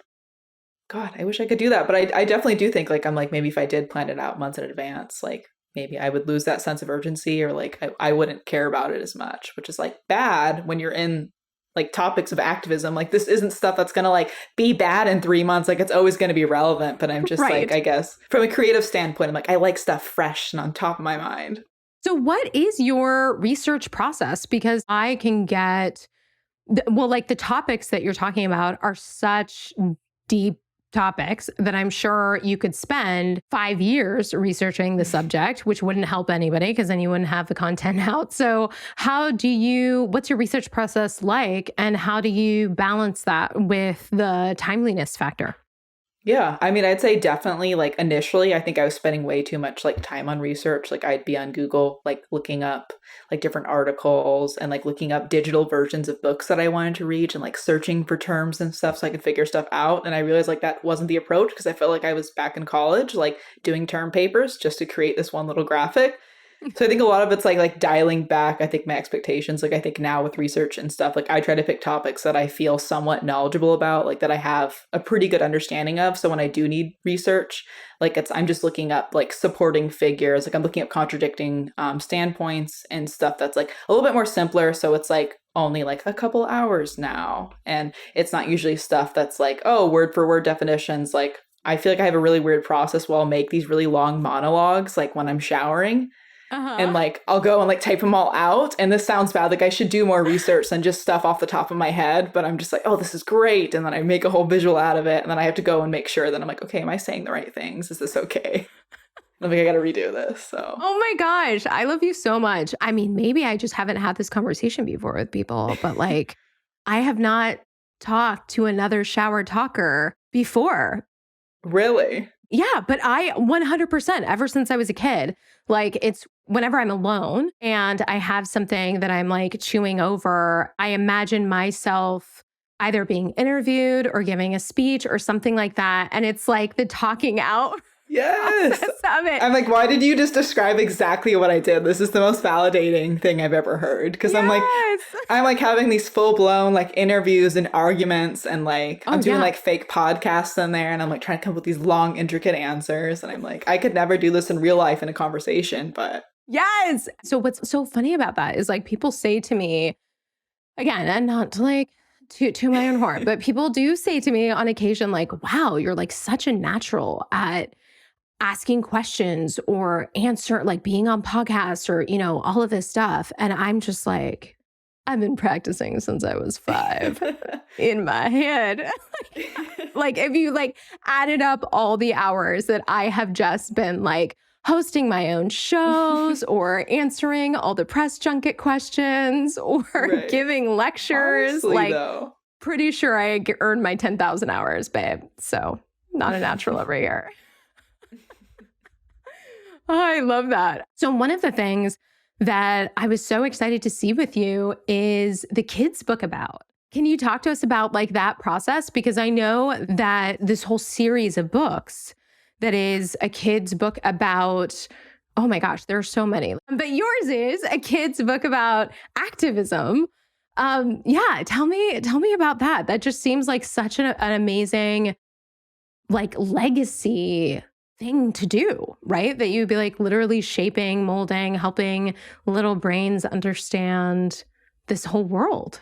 Speaker 1: God, I wish I could do that. But I definitely do think, like, I'm like, maybe if I did plan it out months in advance, like, maybe I would lose that sense of urgency or like I wouldn't care about it as much, which is like bad when you're in like topics of activism. Like this isn't stuff that's going to like be bad in 3 months. Like it's always going to be relevant. But I'm just
Speaker 2: Right.
Speaker 1: like, I guess from a creative standpoint, I'm like, I like stuff fresh and on top of my mind.
Speaker 2: So what is your research process? Because I can get, well, like the topics that you're talking about are such deep topics that I'm sure you could spend 5 years researching the subject, which wouldn't help anybody because then you wouldn't have the content out. So what's your research process like? And how do you balance that with the timeliness factor?
Speaker 1: Yeah, I mean, I'd say definitely like initially, I think I was spending way too much like time on research. Like I'd be on Google, like looking up like different articles and like looking up digital versions of books that I wanted to read and like searching for terms and stuff so I could figure stuff out. And I realized like that wasn't the approach because I felt like I was back in college, like doing term papers just to create this one little graphic. So I think a lot of it's like dialing back, I think my expectations. Like I think now with research and stuff, like I try to pick topics that I feel somewhat knowledgeable about, like that I have a pretty good understanding of. So when I do need research, like I'm just looking up like supporting figures, like I'm looking up contradicting standpoints and stuff that's like a little bit more simpler. So it's like only like a couple hours now. And it's not usually stuff that's like, oh, word for word definitions. Like I feel like I have a really weird process where I'll make these really long monologues, like when I'm showering. And like, I'll go and like type them all out. And this sounds bad. Like I should do more research than just stuff off the top of my head. But I'm just like, oh, this is great. And then I make a whole visual out of it. And then I have to go and make sure that I'm like, okay, am I saying the right things? Is this okay? I'm like, I got to redo this. So.
Speaker 2: Oh my gosh. I love you so much. I mean, maybe I just haven't had this conversation before with people, but like, I have not talked to another shower talker before.
Speaker 1: Really?
Speaker 2: Yeah, but I 100% ever since I was a kid, like it's whenever I'm alone and I have something that I'm like chewing over, I imagine myself either being interviewed or giving a speech or something like that. And it's like the talking out
Speaker 1: Yes.
Speaker 2: of it.
Speaker 1: I'm like, why did you just describe exactly what I did? This is the most validating thing I've ever heard. Because I'm like having these full blown like interviews and arguments and like I'm doing like fake podcasts in there and I'm like trying to come up with these long, intricate answers. And I'm like, I could never do this in real life in a conversation, but
Speaker 2: yes. So what's so funny about that is like people say to me, again, and not to like to my own horn, but people do say to me on occasion, like, wow, you're like such a natural at asking questions or answer, like being on podcasts or, you know, all of this stuff. And I'm just like, I've been practicing since I was 5 in my head. Like if you like added up all the hours that I have just been like hosting my own shows or answering all the press junket questions or
Speaker 1: Right.
Speaker 2: giving lectures,
Speaker 1: Honestly,
Speaker 2: like
Speaker 1: though.
Speaker 2: pretty sure I earned my 10,000 hours, babe. So not a natural over here. Oh, I love that. So one of the things that I was so excited to see with you is the kids book about. Can you talk to us about like that process? Because I know that this whole series of books that is a kid's book about, oh my gosh, there are so many, but yours is a kid's book about activism. Yeah, tell me about that. That just seems like such an amazing like legacy thing to do, right? That you'd be like literally shaping, molding, helping little brains understand this whole world.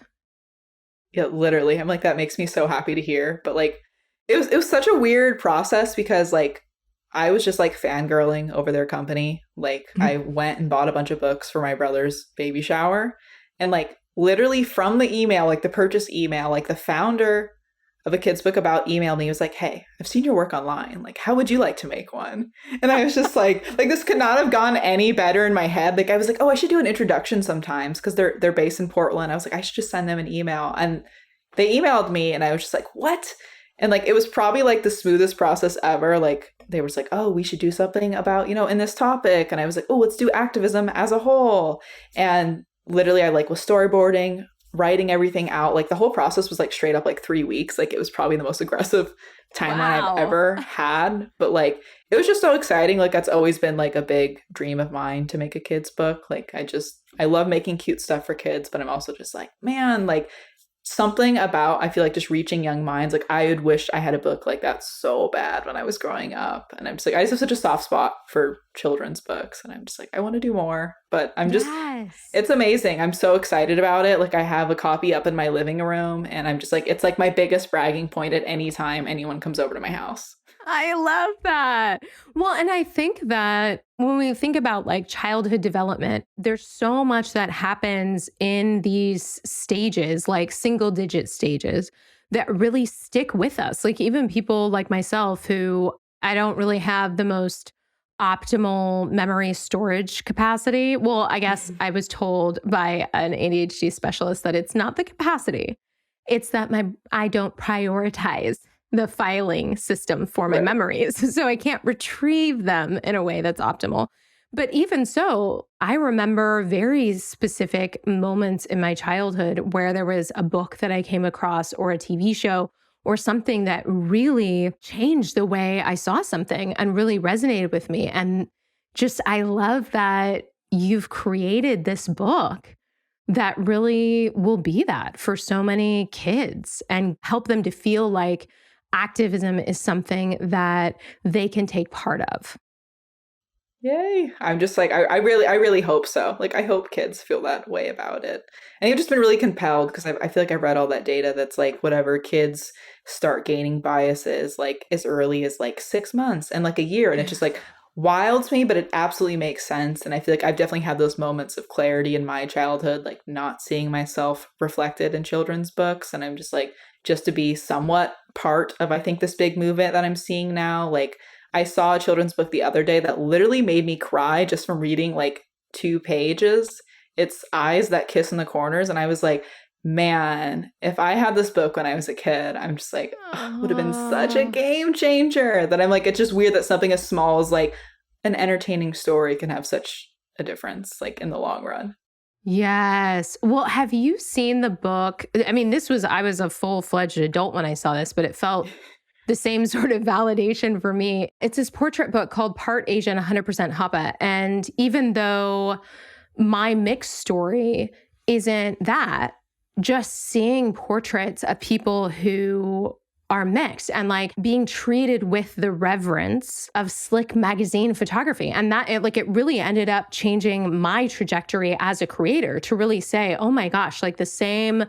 Speaker 1: Yeah, literally. I'm like, that makes me so happy to hear. But like it was such a weird process because like I was just like fangirling over their company. Like I went and bought a bunch of books for my brother's baby shower. And like literally from the email, like the purchase email, like the founder of a kid's book about emailed me. He was like, "Hey, I've seen your work online. Like, how would you like to make one?" And I was just like this could not have gone any better in my head. Like I was like, "Oh, I should do an introduction sometimes," because they're based in Portland. I was like, I should just send them an email. And they emailed me and I was just like, "What?" And like it was probably like the smoothest process ever. Like they were just like, "Oh, we should do something about, in this topic." And I was like, "Oh, let's do activism as a whole." And literally I like was storyboarding, writing everything out. Like the whole process was like straight up like 3 weeks. Like it was probably the most aggressive timeline
Speaker 2: Wow.
Speaker 1: I've ever had. But like it was just so exciting. Like that's always been like a big dream of mine to make a kid's book. Like I love making cute stuff for kids, but I'm also just like, man, like something about I feel like just reaching young minds. Like I would wish I had a book like that so bad when I was growing up. And I'm just like, I just have such a soft spot for children's books. And I'm just like, I want to do more. But it's amazing. I'm so excited about it. Like I have a copy up in my living room and I'm just like, it's like my biggest bragging point at any time anyone comes over to my house.
Speaker 2: I love that. Well, and I think that when we think about like childhood development, there's so much that happens in these stages, like single digit stages, that really stick with us. Like even people like myself who I don't really have the most optimal memory storage capacity. Well, I guess I was told by an ADHD specialist that it's not the capacity. It's that I don't prioritize the filing system for my memories. So I can't retrieve them in a way that's optimal. But even so, I remember very specific moments in my childhood where there was a book that I came across or a TV show or something that really changed the way I saw something and really resonated with me. And just, I love that you've created this book that really will be that for so many kids and help them to feel like activism is something that they can take part of.
Speaker 1: Yay. I'm just like, I really hope so. Like, I hope kids feel that way about it. And I've just been really compelled because I feel like I read all that data that's like, whatever, kids start gaining biases like as early as like 6 months and like a year. And it just like wilds me, but it absolutely makes sense. And I feel like I've definitely had those moments of clarity in my childhood, like not seeing myself reflected in children's books. And I'm just like, just to be somewhat part of, I think, this big movement that I'm seeing now. Like I saw a children's book the other day that literally made me cry just from reading like 2 pages. It's Eyes That Kiss in the Corners. And I was like, man, if I had this book when I was a kid, I'm just like, oh, it would have been such a game changer. That I'm like, it's just weird that something as small as like an entertaining story can have such a difference like in the long run.
Speaker 2: Yes. Well, have you seen the book? I mean, I was a full-fledged adult when I saw this, but it felt the same sort of validation for me. It's this portrait book called Part Asian, 100% Hapa. And even though my mixed story isn't that, just seeing portraits of people who are mixed and like being treated with the reverence of slick magazine photography. And that it really ended up changing my trajectory as a creator to really say, oh my gosh, like the same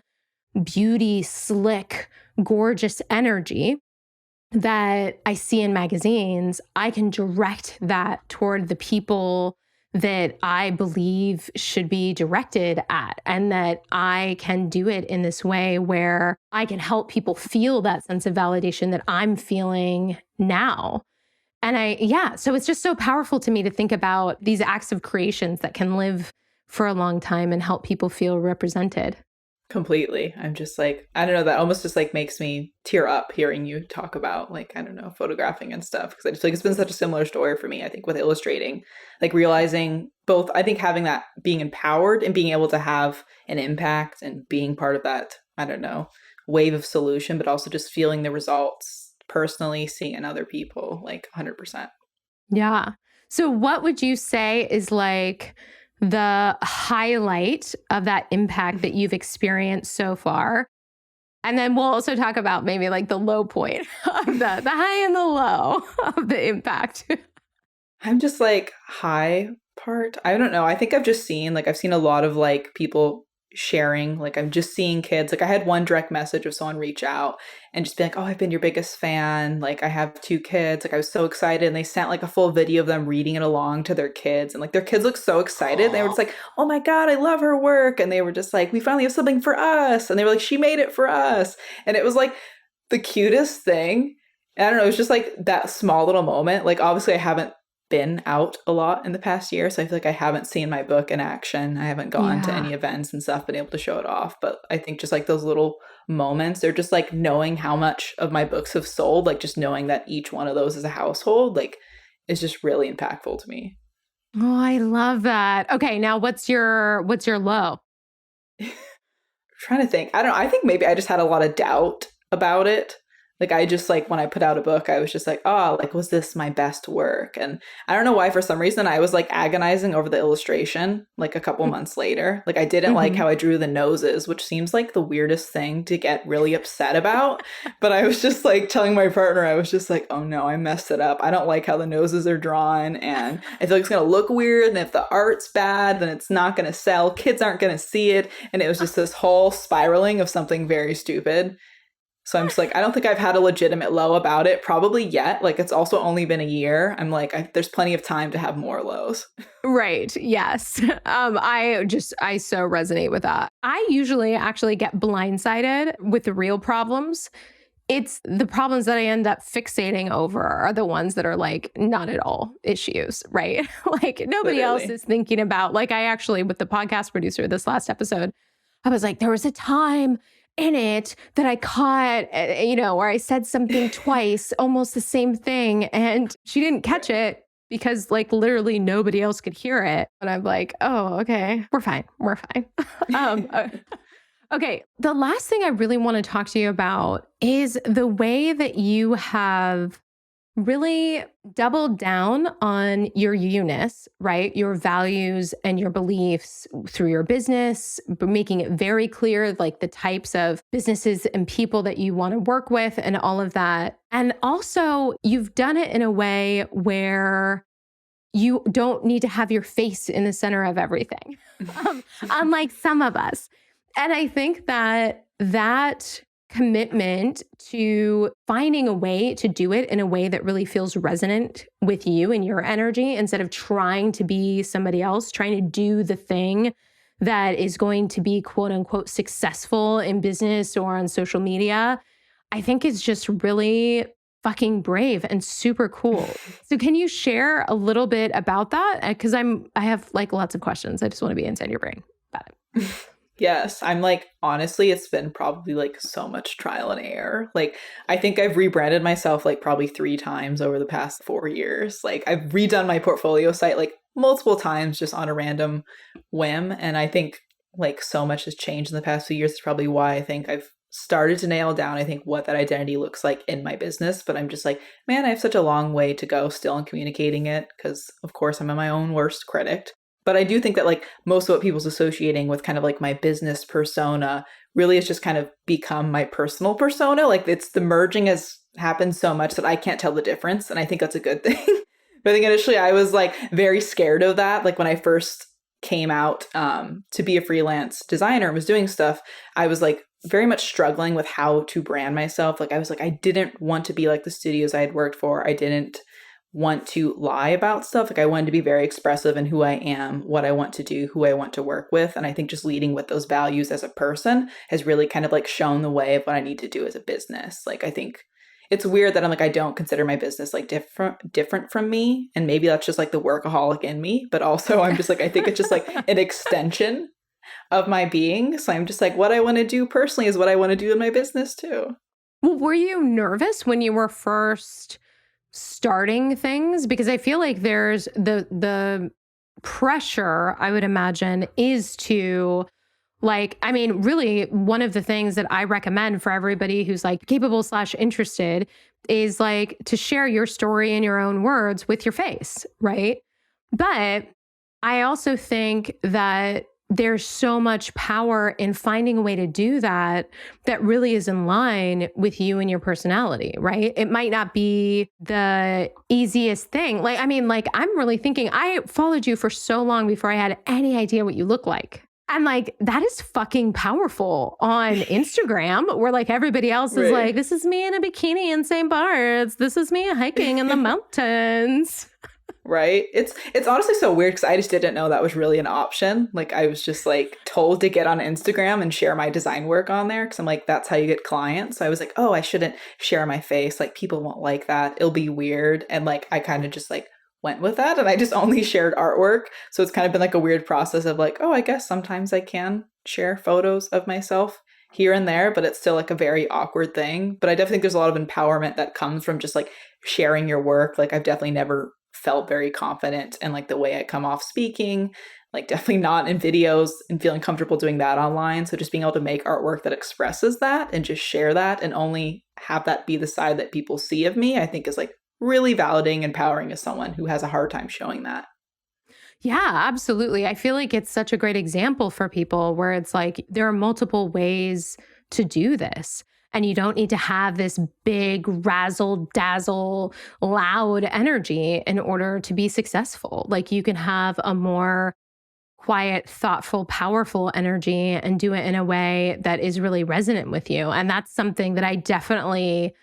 Speaker 2: beauty, slick, gorgeous energy that I see in magazines, I can direct that toward the people that I believe should be directed at, and that I can do it in this way where I can help people feel that sense of validation that I'm feeling now. And so it's just so powerful to me to think about these acts of creations that can live for a long time and help people feel represented.
Speaker 1: Completely. I'm just like, I don't know, that almost just like makes me tear up hearing you talk about like, I don't know, photographing and stuff. Because I just feel like it's been such a similar story for me, I think, with illustrating, like realizing both, I think having that being empowered and being able to have an impact and being part of that, I don't know, wave of solution, but also just feeling the results personally, seeing in other people, like 100%.
Speaker 2: Yeah. So what would you say is like the highlight of that impact that you've experienced so far? And then we'll also talk about maybe like the low point of the high and the low of the impact.
Speaker 1: I'm just like high part. I don't know. I think I've seen a lot of like people sharing, like I'm just seeing kids. Like I had one direct message of someone reach out and just be like, "Oh, I've been your biggest fan. Like I have 2 kids. Like I was so excited." And they sent like a full video of them reading it along to their kids. And like their kids looked so excited. They were just like, "Oh my God, I love her work." And they were just like, "We finally have something for us." And they were like, "She made it for us." And it was like the cutest thing. And I don't know, it was just like that small little moment. Like obviously I haven't been out a lot in the past year, so I feel like I haven't seen my book in action. I haven't gone to any events and stuff, been able to show it off. But I think just like those little moments, they're just like knowing how much of my books have sold, like just knowing that each one of those is a household, like is just really impactful to me.
Speaker 2: Oh, I love that. Okay, now what's your low?
Speaker 1: Trying to think. I don't know. I think maybe I just had a lot of doubt about it. Like I just like when I put out a book, I was just like, oh, like was this my best work? And I don't know why, for some reason I was like agonizing over the illustration like a couple months later. Like I didn't like how I drew the noses, which seems like the weirdest thing to get really upset about. But I was just like telling my partner, I was just like, oh no, I messed it up. I don't like how the noses are drawn, and I feel like it's gonna look weird. And if the art's bad, then it's not gonna sell. Kids aren't gonna see it. And it was just this whole spiraling of something very stupid. So I'm just like, I don't think I've had a legitimate low about it probably yet. Like it's also only been a year. I'm like, there's plenty of time to have more lows.
Speaker 2: Right. Yes. I so resonate with that. I usually actually get blindsided with the real problems. It's the problems that I end up fixating over are the ones that are like not at all issues, right? Like nobody else is thinking about, like I actually, with the podcast producer, this last episode, I was like, there was a time in it that I caught, where I said something twice, almost the same thing. And she didn't catch it because like literally nobody else could hear it. And I'm like, oh, okay, we're fine. We're fine. Okay. The last thing I really want to talk to you about is the way that you have really doubled down on your you-ness, right? Your values and your beliefs through your business, but making it very clear, like the types of businesses and people that you want to work with and all of that. And also you've done it in a way where you don't need to have your face in the center of everything, unlike some of us. And I think that commitment to finding a way to do it in a way that really feels resonant with you and your energy, instead of trying to be somebody else, trying to do the thing that is going to be quote unquote successful in business or on social media, I think is just really fucking brave and super cool. So can you share a little bit about that? Because I have like lots of questions. I just want to be inside your brain about it.
Speaker 1: Yes, I'm like, honestly, it's been probably like so much trial and error. Like, I think I've rebranded myself like probably 3 times over the past 4 years. Like, I've redone my portfolio site like multiple times just on a random whim. And I think like so much has changed in the past few years. It's probably why I think I've started to nail down, I think, what that identity looks like in my business. But I'm just like, man, I have such a long way to go still in communicating it because, of course, I'm my own worst critic. But I do think that like most of what people's associating with kind of like my business persona really has just kind of become my personal persona. Like it's the merging has happened so much that I can't tell the difference. And I think that's a good thing. But I think initially I was like very scared of that. Like when I first came out to be a freelance designer and was doing stuff, I was like very much struggling with how to brand myself. Like I was like, I didn't want to be like the studios I had worked for. I didn't want to lie about stuff. Like I wanted to be very expressive in who I am, what I want to do, who I want to work with. And I think just leading with those values as a person has really kind of like shown the way of what I need to do as a business. Like I think it's weird that I'm like, I don't consider my business like different from me. And maybe that's just like the workaholic in me. But also I'm just like, I think it's just like an extension of my being. So I'm just like, what I want to do personally is what I want to do in my business too.
Speaker 2: Well, were you nervous when you were first starting things? Because I feel like there's the pressure, I would imagine, is to like, I mean, really one of the things that I recommend for everybody who's like capable / interested is like to share your story in your own words with your face, right? But I also think that there's so much power in finding a way to do that that really is in line with you and your personality, right? It might not be the easiest thing. Like, I mean, like, I'm really thinking, I followed you for so long before I had any idea what you look like. And like, that is fucking powerful on Instagram, where like everybody else is like, this is me in a bikini in St. Bart's. This is me hiking in the mountains.
Speaker 1: Right. It's honestly so weird because I just didn't know that was really an option. Like I was just like told to get on Instagram and share my design work on there because I'm like, that's how you get clients. So I was like, oh, I shouldn't share my face. Like people won't like that. It'll be weird. And like I kind of just like went with that and I just only shared artwork. So it's kind of been like a weird process of like, oh, I guess sometimes I can share photos of myself here and there, but it's still like a very awkward thing. But I definitely think there's a lot of empowerment that comes from just like sharing your work. Like I've definitely never felt very confident in like the way I come off speaking, like definitely not in videos and feeling comfortable doing that online. So just being able to make artwork that expresses that and just share that and only have that be the side that people see of me, I think is like really validating, empowering as someone who has a hard time showing that.
Speaker 2: Yeah, absolutely. I feel like it's such a great example for people where it's like there are multiple ways to do this. And you don't need to have this big razzle dazzle loud energy in order to be successful. Like you can have a more quiet, thoughtful, powerful energy and do it in a way that is really resonant with you. And that's something that I definitely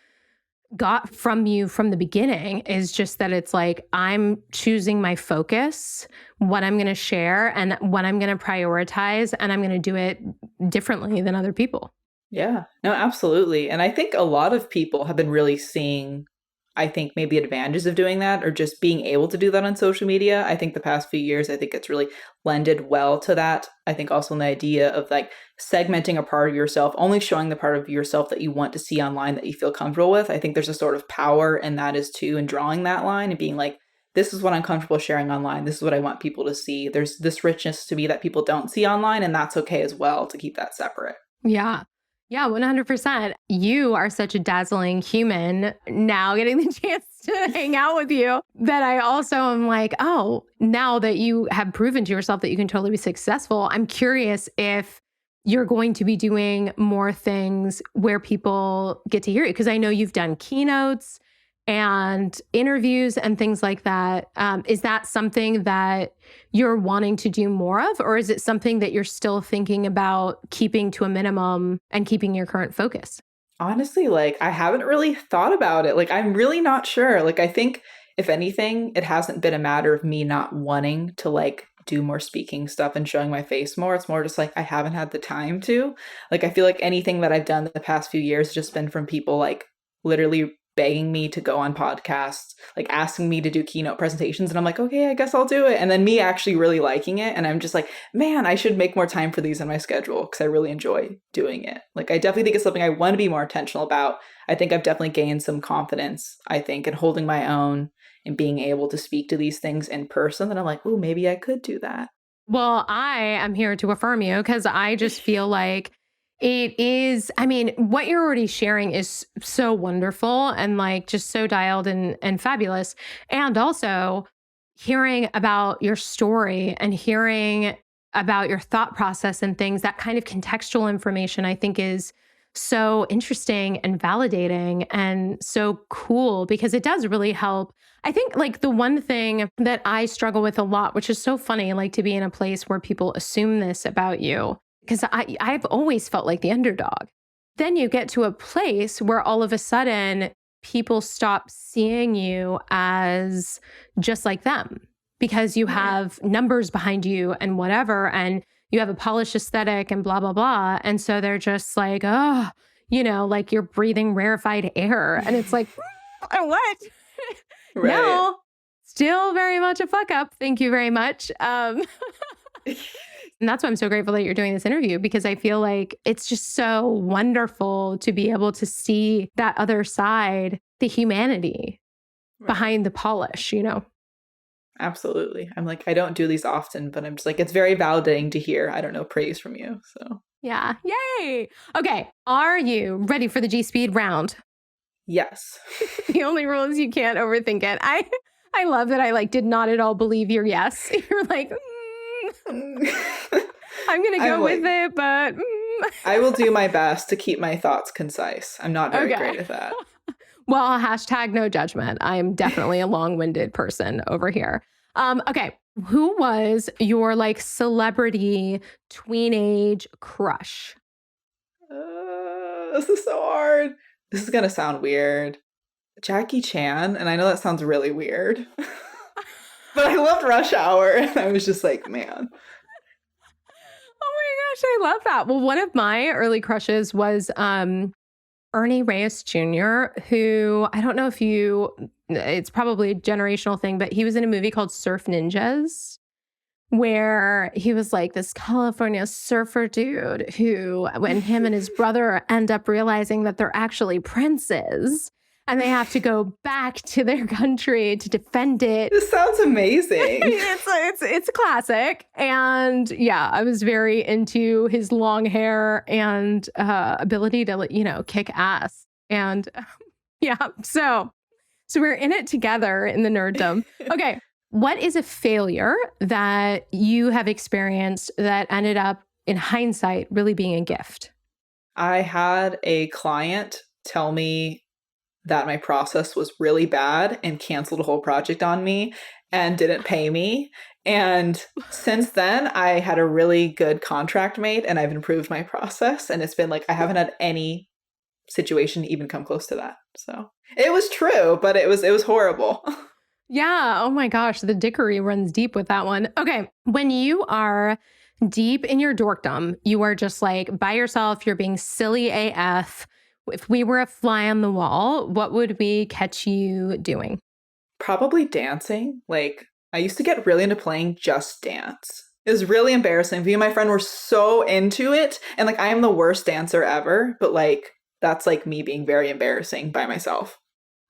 Speaker 2: got from you from the beginning, is just that it's like, I'm choosing my focus, what I'm going to share and what I'm going to prioritize, and I'm going to do it differently than other people.
Speaker 1: Yeah, no, absolutely. And I think a lot of people have been really seeing, I think maybe advantages of doing that or just being able to do that on social media. I think the past few years, I think it's really lended well to that. I think also in the idea of like segmenting a part of yourself, only showing the part of yourself that you want to see online that you feel comfortable with. I think there's a sort of power in that is too, in drawing that line and being like, this is what I'm comfortable sharing online. This is what I want people to see. There's this richness to me that people don't see online, and that's okay as well to keep that separate.
Speaker 2: Yeah. Yeah, 100%. You are such a dazzling human now, getting the chance to hang out with you, that I also am like, oh, now that you have proven to yourself that you can totally be successful, I'm curious if you're going to be doing more things where people get to hear you. Because I know you've done keynotes and interviews and things like that. Is that something that you're wanting to do more of? Or is it something that you're still thinking about keeping to a minimum and keeping your current focus?
Speaker 1: Honestly, like I haven't really thought about it. Like I'm really not sure. Like I think if anything, it hasn't been a matter of me not wanting to like do more speaking stuff and showing my face more. It's more just like I haven't had the time to. Like I feel like anything that I've done the past few years has just been from people like literally begging me to go on podcasts, like asking me to do keynote presentations. And I'm like, okay, I guess I'll do it. And then me actually really liking it. And I'm just like, man, I should make more time for these in my schedule because I really enjoy doing it. Like, I definitely think it's something I want to be more intentional about. I think I've definitely gained some confidence, I think, in holding my own and being able to speak to these things in person. And I'm like, oh, maybe I could do that.
Speaker 2: Well, I am here to affirm you because I just feel like it is, I mean, what you're already sharing is so wonderful and like just so dialed and fabulous. And also hearing about your story and hearing about your thought process and things, that kind of contextual information, I think is so interesting and validating and so cool because it does really help. I think like the one thing that I struggle with a lot, which is so funny, like to be in a place where people assume this about you, because I've always felt like the underdog. Then you get to a place where all of a sudden people stop seeing you as just like them because you have numbers behind you and whatever, and you have a polished aesthetic and blah, blah, blah. And so they're just like, oh, like you're breathing rarefied air. And it's like, what?
Speaker 1: Right.
Speaker 2: No, still very much a fuck up. Thank you very much. And that's why I'm so grateful that you're doing this interview, because I feel like it's just so wonderful to be able to see that other side, the humanity behind the polish,
Speaker 1: Absolutely. I'm like, I don't do these often, but I'm just like, it's very validating to hear, I don't know, praise from you. So
Speaker 2: yeah. Yay. Okay. Are you ready for the G-Speed round?
Speaker 1: yes.
Speaker 2: The only rule is you can't overthink it. I love that I did not at all believe your yes. You're like, I'm going to go with it, but
Speaker 1: I will do my best to keep my thoughts concise. I'm not very great at that.
Speaker 2: Well, hashtag no judgment. I'm definitely a long-winded person over here. Okay. Who was your celebrity tween-age crush?
Speaker 1: This is so hard. This is going to sound weird. Jackie Chan, and I know that sounds really weird. But I loved Rush Hour, and I was just like, man.
Speaker 2: Oh my gosh, I love that. Well, one of my early crushes was Ernie Reyes Jr., who I don't know if it's probably a generational thing, but he was in a movie called Surf Ninjas, where he was like this California surfer dude who, when him and his brother end up realizing that they're actually princes, and they have to go back to their country to defend it.
Speaker 1: This sounds amazing.
Speaker 2: It's a classic. And yeah, I was very into his long hair and ability to, kick ass. And yeah, so we're in it together in the nerddom. Okay, what is a failure that you have experienced that ended up, in hindsight, really being a gift?
Speaker 1: I had a client tell me that my process was really bad and canceled a whole project on me and didn't pay me. And since then, I had a really good contract made and I've improved my process. And it's been like, I haven't had any situation even come close to that. So it was true, but it was horrible.
Speaker 2: Yeah. Oh my gosh. The dickery runs deep with that one. Okay. When you are deep in your dorkdom, you are just by yourself, you're being silly AF. If we were a fly on the wall, what would we catch you doing?
Speaker 1: Probably dancing. I used to get really into playing Just Dance. It was really embarrassing. Me and my friend were so into it. And I am the worst dancer ever, but that's me being very embarrassing by myself.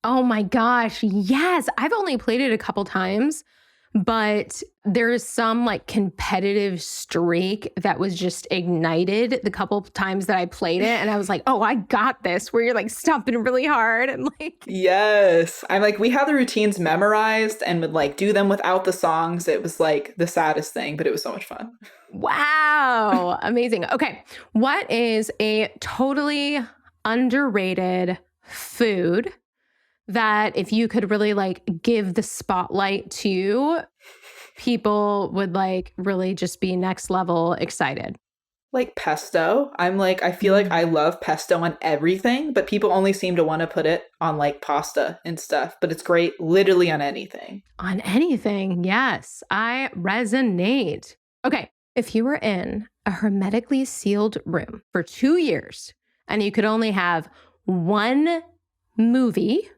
Speaker 2: Oh my gosh. Yes. I've only played it a couple times, but there is some competitive streak that was just ignited the couple times that I played it. And I was like, oh, I got this, where you're stomping really hard. And
Speaker 1: yes, I'm we had the routines memorized and would do them without the songs. It was the saddest thing, but it was so much fun.
Speaker 2: Wow. Amazing. Okay. What is a totally underrated food that if you could really give the spotlight to, people would really just be next level excited?
Speaker 1: Pesto. I feel I love pesto on everything, but people only seem to want to put it on pasta and stuff, but it's great literally on anything.
Speaker 2: On anything. Yes, I resonate. Okay. If you were in a hermetically sealed room for 2 years and you could only have one movie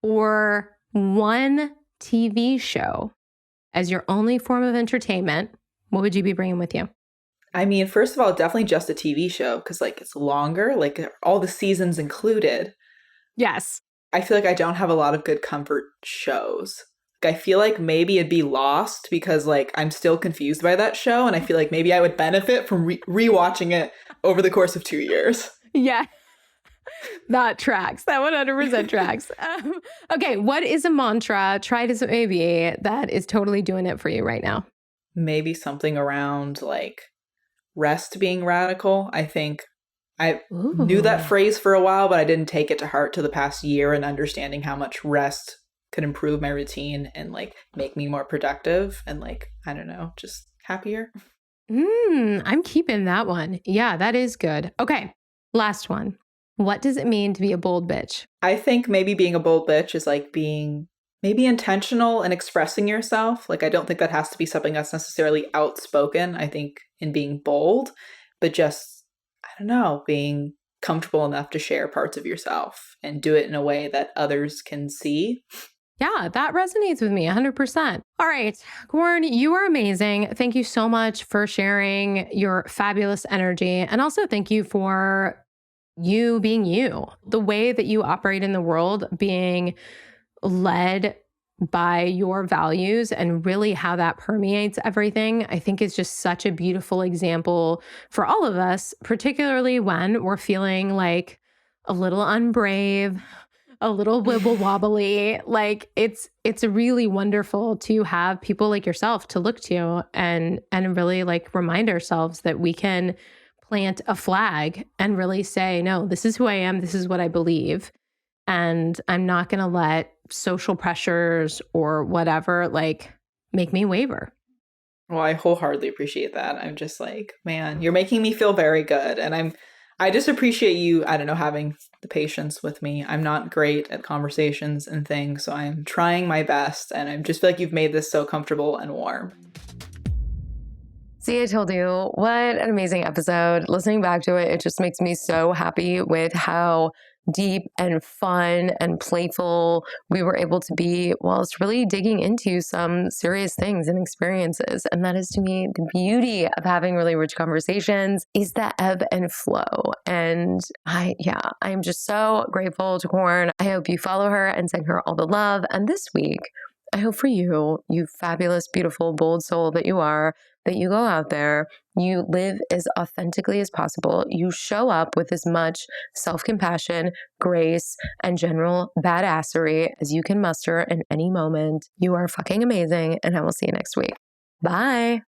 Speaker 2: or one TV show as your only form of entertainment, what would you be bringing with you?
Speaker 1: I mean, first of all, definitely just a TV show because it's longer, all the seasons included.
Speaker 2: Yes.
Speaker 1: I feel I don't have a lot of good comfort shows. I feel maybe it'd be Lost because I'm still confused by that show, and I feel maybe I would benefit from rewatching it over the course of 2 years.
Speaker 2: Yeah. That tracks. That 100% tracks. Okay, what is a mantra, tried as it may be, that is totally doing it for you right now?
Speaker 1: Maybe something around rest being radical. I think I knew that phrase for a while, but I didn't take it to heart till the past year, and understanding how much rest could improve my routine and make me more productive and I don't know, just happier.
Speaker 2: I'm keeping that one. Yeah, that is good. Okay, last one. What does it mean to be a bold bitch?
Speaker 1: I think maybe being a bold bitch is like being maybe intentional and expressing yourself. Like, I don't think that has to be something that's necessarily outspoken. I think in being bold, but just, I don't know, being comfortable enough to share parts of yourself and do it in a way that others can see.
Speaker 2: Yeah, that resonates with me 100%. All right, Courn, you are amazing. Thank you so much for sharing your fabulous energy. And also, thank you for you being you. The way that you operate in the world, being led by your values and really how that permeates everything, I think is just such a beautiful example for all of us, particularly when we're feeling like a little unbrave, a little wibble wobbly. Like it's really wonderful to have people like yourself to look to and really like remind ourselves that we can plant a flag and really say, no, this is who I am, this is what I believe. And I'm not going to let social pressures or whatever like make me waver.
Speaker 1: Well, I wholeheartedly appreciate that. I'm just like, man, you're making me feel very good. And I just appreciate you, I don't know, having the patience with me. I'm not great at conversations and things, so I'm trying my best. And I just feel like you've made this so comfortable and warm.
Speaker 2: See, I told you, what an amazing episode. Listening back to it, it just makes me so happy with how deep and fun and playful we were able to be whilst really digging into some serious things and experiences. And that is, to me, the beauty of having really rich conversations is that ebb and flow. And I'm just so grateful to Courn. I hope you follow her and send her all the love. And this week, I hope for you, you fabulous, beautiful, bold soul that you are, that you go out there, you live as authentically as possible, you show up with as much self-compassion, grace, and general badassery as you can muster in any moment. You are fucking amazing, and I will see you next week. Bye.